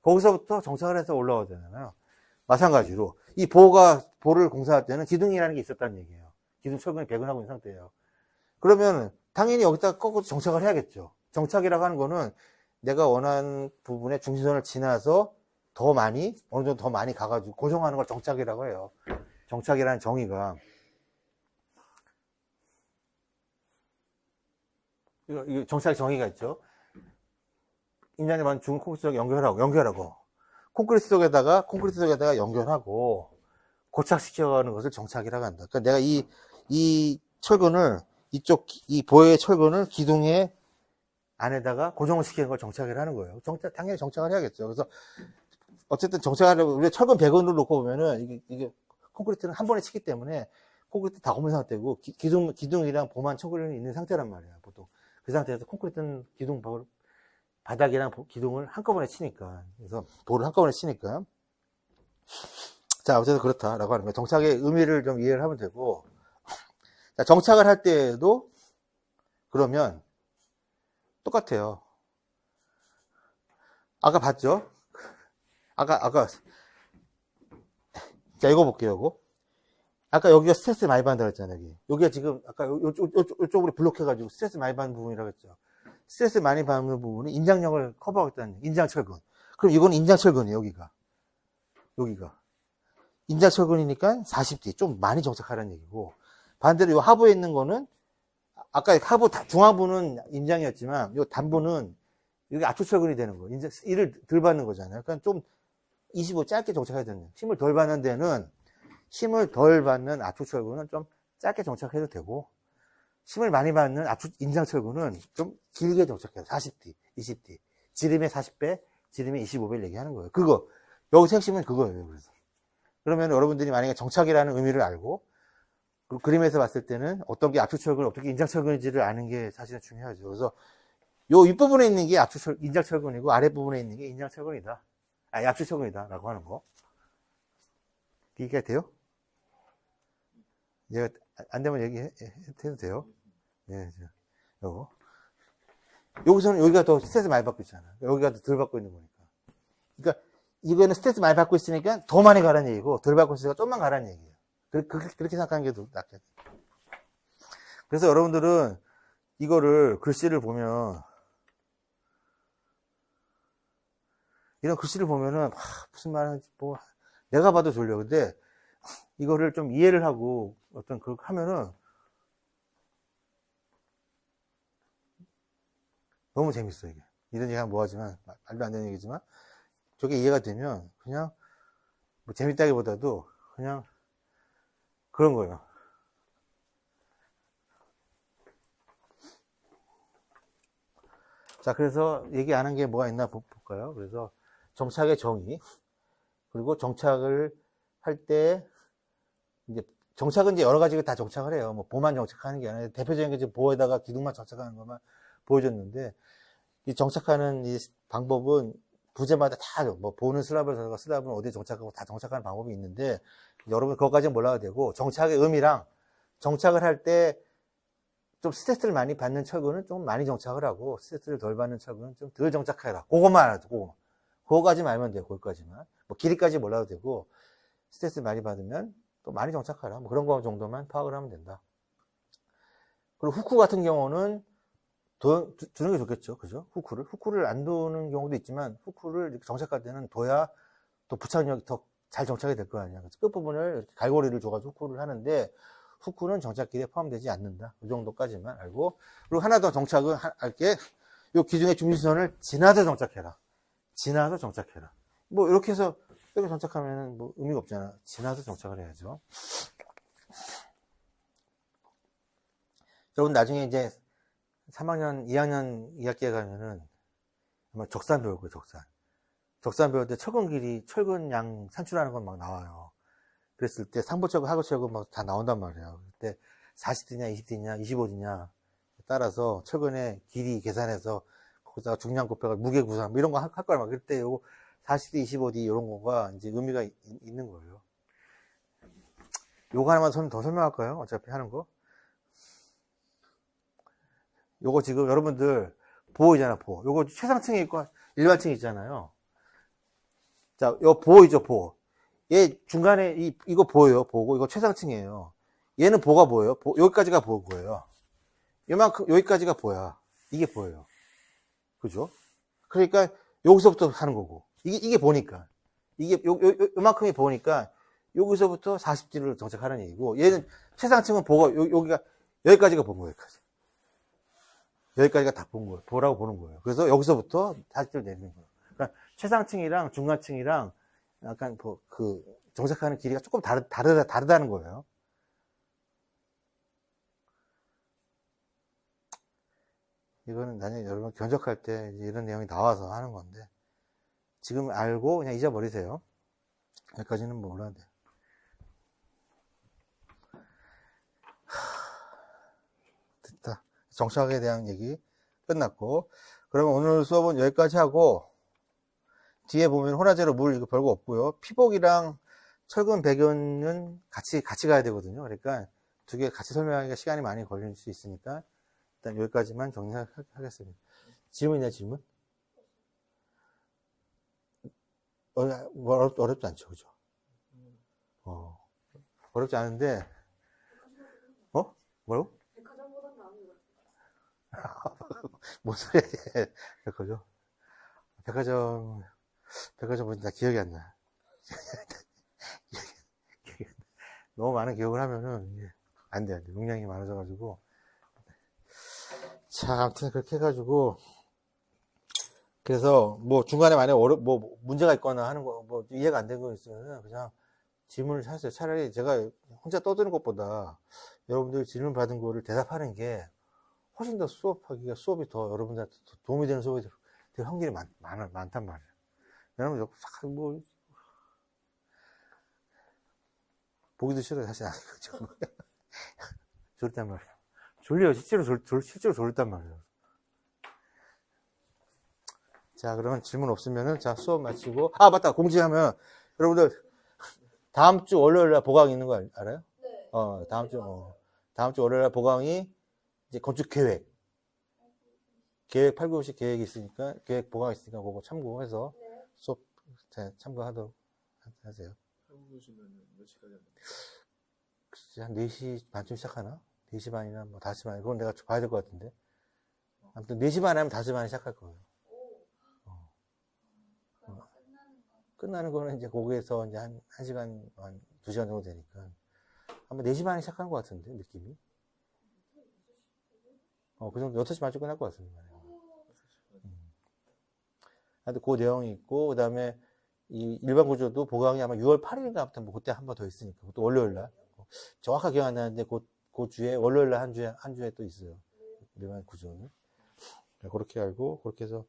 거기서부터 정착을 해서 올라오잖아요. 마찬가지로 이 보를 공사할 때는 기둥이라는 게 있었다는 얘기예요. 기둥 철근이 배근하고 있는 상태예요. 그러면 당연히 여기다가 거꾸로 정착을 해야겠죠. 정착이라고 하는 거는 내가 원하는 부분에 중심선을 지나서 어느 정도 더 많이 가가지고 고정하는 걸 정착이라고 해요. 정착이라는 정의가. 이거 정착의 정의가 있죠. 인장에 맞는 중은 콘크리트 속에 연결하고. 콘크리트 속에다가 연결하고, 고착시켜가는 것을 정착이라고 한다. 그러니까 내가 이 철근을, 이 보의 철근을 기둥의 안에다가 고정을 시키는 걸 정착을 하는 거예요. 당연히 정착을 해야겠죠. 그래서, 어쨌든 정착하려고, 우리가 철근 배근으로 놓고 보면은, 이게 콘크리트는 한 번에 치기 때문에, 콘크리트 다 없는 상태고, 기둥이랑 보만 철근이 있는 상태란 말이에요, 보통. 그 상태에서 콘크리트는 바닥이랑 기둥을 한꺼번에 치니까. 그래서 볼을 한꺼번에 치니까. 자, 어쨌든 그렇다라고 하는 거예요. 정착의 의미를 좀 이해를 하면 되고. 자, 정착을 할 때에도 그러면 똑같아요. 아까 봤죠? 자, 읽어볼게요, 이거. 아까 여기가 스트레스 많이 받는다고 했잖아요, 여기가 지금, 아까 요쪽으로 블록해가지고 스트레스 많이 받는 부분이라고 했죠. 스트레스 많이 받는 부분이 인장력을 커버하겠다는 인장철근. 그럼 이건 인장철근이에요, 여기가. 인장철근이니까 40D, 좀 많이 정착하라는 얘기고. 반대로 요 하부에 있는 거는, 아까 중하부는 인장이었지만, 요 단부는, 여기 압축철근이 되는 거예요. 이를 덜 받는 거잖아요. 그러니까 좀 25 짧게 정착해야 되는 거예요. 힘을 덜 받는 데는, 힘을 덜 받는 압축철근은 좀 짧게 정착해도 되고, 힘을 많이 받는 인장철근은 좀 길게 정착해요. 40D, 20D. 지름의 40배, 지름의 25배를 얘기하는 거예요. 여기서 핵심은 그거예요. 그러면 여러분들이 만약에 정착이라는 의미를 알고, 그림에서 봤을 때는 어떤 게 압축철근, 어떤 게 인장철근인지를 아는 게 사실은 중요하죠. 그래서 요 윗부분에 있는 게 인장철근이고, 아랫부분에 있는 게 인장철근이다. 압축철근이다. 라고 하는 거. 이해가 돼요? 얘가 안 되면 얘기해도 돼요. 예, 요거. 여기가 더 스트레스 많이 받고 있잖아. 여기가 더 덜 받고 있는 거니까. 그러니까, 이거는 스트레스 많이 받고 있으니까 더 많이 가라는 얘기고, 덜 받고 있으니까 좀만 가라는 얘기예요. 그렇게 생각하는 게 더 낫겠다. 그래서 여러분들은 이거를, 글씨를 보면, 이런 글씨를 보면은, 무슨 말인지, 내가 봐도 졸려. 근데, 이거를 좀 이해를 하고, 그렇게 하면은, 너무 재밌어, 이게. 이런 얘기 하면 뭐하지만, 말도 안 되는 얘기지만, 저게 이해가 되면, 그냥, 재밌다기보다도, 그냥, 그런 거예요. 자, 그래서 얘기 안 한 게 뭐가 있나 볼까요? 그래서, 정착의 정의, 그리고 정착을 할 때, 이제, 정착은 이제 여러 가지가 다 정착을 해요. 보만 정착하는 게 아니라, 대표적인 게 지금 보에다가 기둥만 정착하는 것만 보여줬는데, 이 정착하는 이 방법은 부재마다 다, 보는 슬랍은 어디에 정착하고 다 정착하는 방법이 있는데, 여러분 그것까지는 몰라도 되고, 정착의 의미랑, 정착을 할 때, 좀 스트레스를 많이 받는 철근은 좀 많이 정착을 하고, 스트레스를 덜 받는 철근은 좀 덜 정착해라. 그것만 알아도, 그거까지만 알면 돼요, 거기까지만. 길이까지 몰라도 되고, 스트레스 많이 받으면 또 많이 정착하라. 그런 거 정도만 파악을 하면 된다. 그리고 후크 같은 경우는, 두는 게 좋겠죠. 그죠? 후크를 안 두는 경우도 있지만, 후크를 이렇게 정착할 때는 둬야 또 부착력이 더 잘 정착이 될 거 아니야. 그래서 끝부분을 갈고리를 줘가지고 후크를 하는데, 후크는 정착길에 포함되지 않는다. 이 정도까지만 알고. 그리고 하나 더 정착을 할게. 요 기둥의 중심선을 지나서 정착해라. 지나서 정착해라. 이렇게 해서, 이렇게 정착하면 의미가 없잖아. 지나서 정착을 해야죠. 여러분 나중에 이제 3학년, 2학년 2학기에 가면은 아마 적산 배울 거예요, 적산. 적산 배울 때 철근 양 산출하는 건 막 나와요. 그랬을 때 상보철근, 하교철근 막 다 나온단 말이에요. 그때 40D냐, 20D냐, 25D냐 따라서 철근의 길이 계산해서 거기다가 중량 곱해가 무게 구상 뭐 이런 거 할 거란 말이에요. 그때 요거 40D, 25D 이런 거가 이제 의미가 있는 거예요. 요거 하나만 더 설명할까요? 어차피 하는 거. 요거 지금 여러분들 보호이잖아, 보호. 요거 최상층에 있고 일반층에 있잖아요. 자, 요 보호이죠, 보호. 얘 중간에 이거 보여요, 보고. 이거 최상층이에요. 얘는 보가 뭐예요? 여기까지가 보고예요. 요만큼, 여기까지가 보야. 이게 보여요. 그죠? 그러니까 여기서부터 하는 거고. 이게 보니까. 이게 요만큼이 보니까 여기서부터 40D를 정착하는 얘기고, 얘는 최상층은 보가, 여기까지가 본 거예요, 여기까지. 여기까지가 다 본 거예요. 보라고 보는 거예요. 그래서 여기서부터 40D를 내리는 거예요. 그러니까 최상층이랑 중간층이랑 약간 정착하는 길이가 조금 다르다는 거예요. 이거는 나중에 여러분 견적할 때 이런 내용이 나와서 하는 건데, 지금 알고 그냥 잊어버리세요. 여기까지는 뭐 몰라도 돼요. 됐다. 정착에 대한 얘기 끝났고, 그러면 오늘 수업은 여기까지 하고, 뒤에 보면 혼화제로 물 이거 별거 없고요. 피복이랑 철근 배견은 같이 가야 되거든요. 그러니까 두 개 같이 설명하기가 시간이 많이 걸릴 수 있으니까 일단 여기까지만 정리하겠습니다. 질문 있나요, 질문? 어렵지 않죠, 그죠? 어렵지 않은데, 뭐라고? 백화점보단 나은 것 뭔 소리야, 이게. 백화점? 백화점 보니 나 기억이 안 나. 너무 많은 기억을 하면은, 이게 안 돼. 용량이 많아져가지고. 자, 아무튼 그렇게 해가지고, 그래서 뭐 중간에 만약에 문제가 있거나 하는 거, 뭐 이해가 안 된 거 있으면 그냥 질문을 하세요. 차라리 제가 혼자 떠드는 것보다 여러분들이 질문 받은 거를 대답하는 게 훨씬 더 수업이 더 여러분들한테 도움이 되는 수업이 될 확률이 많단 말이에요. 여러분, 뭐, 보기도 싫어요. 사실 아니죠 졸단 말이에요. 졸려요. 실제로 졸단 말이에요. 자, 그러면 질문 없으면은, 자, 수업 마치고, 맞다. 공지하면, 여러분들, 다음 주 월요일날 보강 있는 거 알아요? 네. 다음 주 월요일날 보강이, 이제 건축 계획 895시 계획이 있으니까, 보강 있으니까, 그거 참고해서 네. 수업 참고하도록 하세요. 한국 오시면 몇 시까지 합니까? 글쎄, 한 4시 반쯤 시작하나? 4시 반이나 뭐 5시 반. 그건 내가 봐야 될 것 같은데. 아무튼 4시 반에 하면 5시 반에 시작할 거예요. 그럼 끝나는 거. 끝나는 거는 이제 거기에서 이제 한 1시간, 한 2시간 정도 되니까. 아마 4시 반에 시작하는 것 같은데, 느낌이. 그 정도, 6시 반쯤 끝날 것 같습니다. 하여튼 그 내용이 있고, 그 다음에 이 일반 구조도 보강이 아마 6월 8일인가 아무튼 뭐 그때 한 번 더 있으니까. 그것도 월요일날. 정확하게 기억 안 나는데, 그 주에, 월요일날 한 주에 또 있어요. 일반 구조는. 그렇게 알고, 그렇게 해서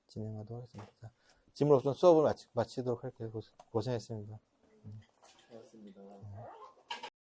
진행하도록 하겠습니다. 질문 없으면 수업을 마치도록 할게요. 고생했습니다. 고맙습니다.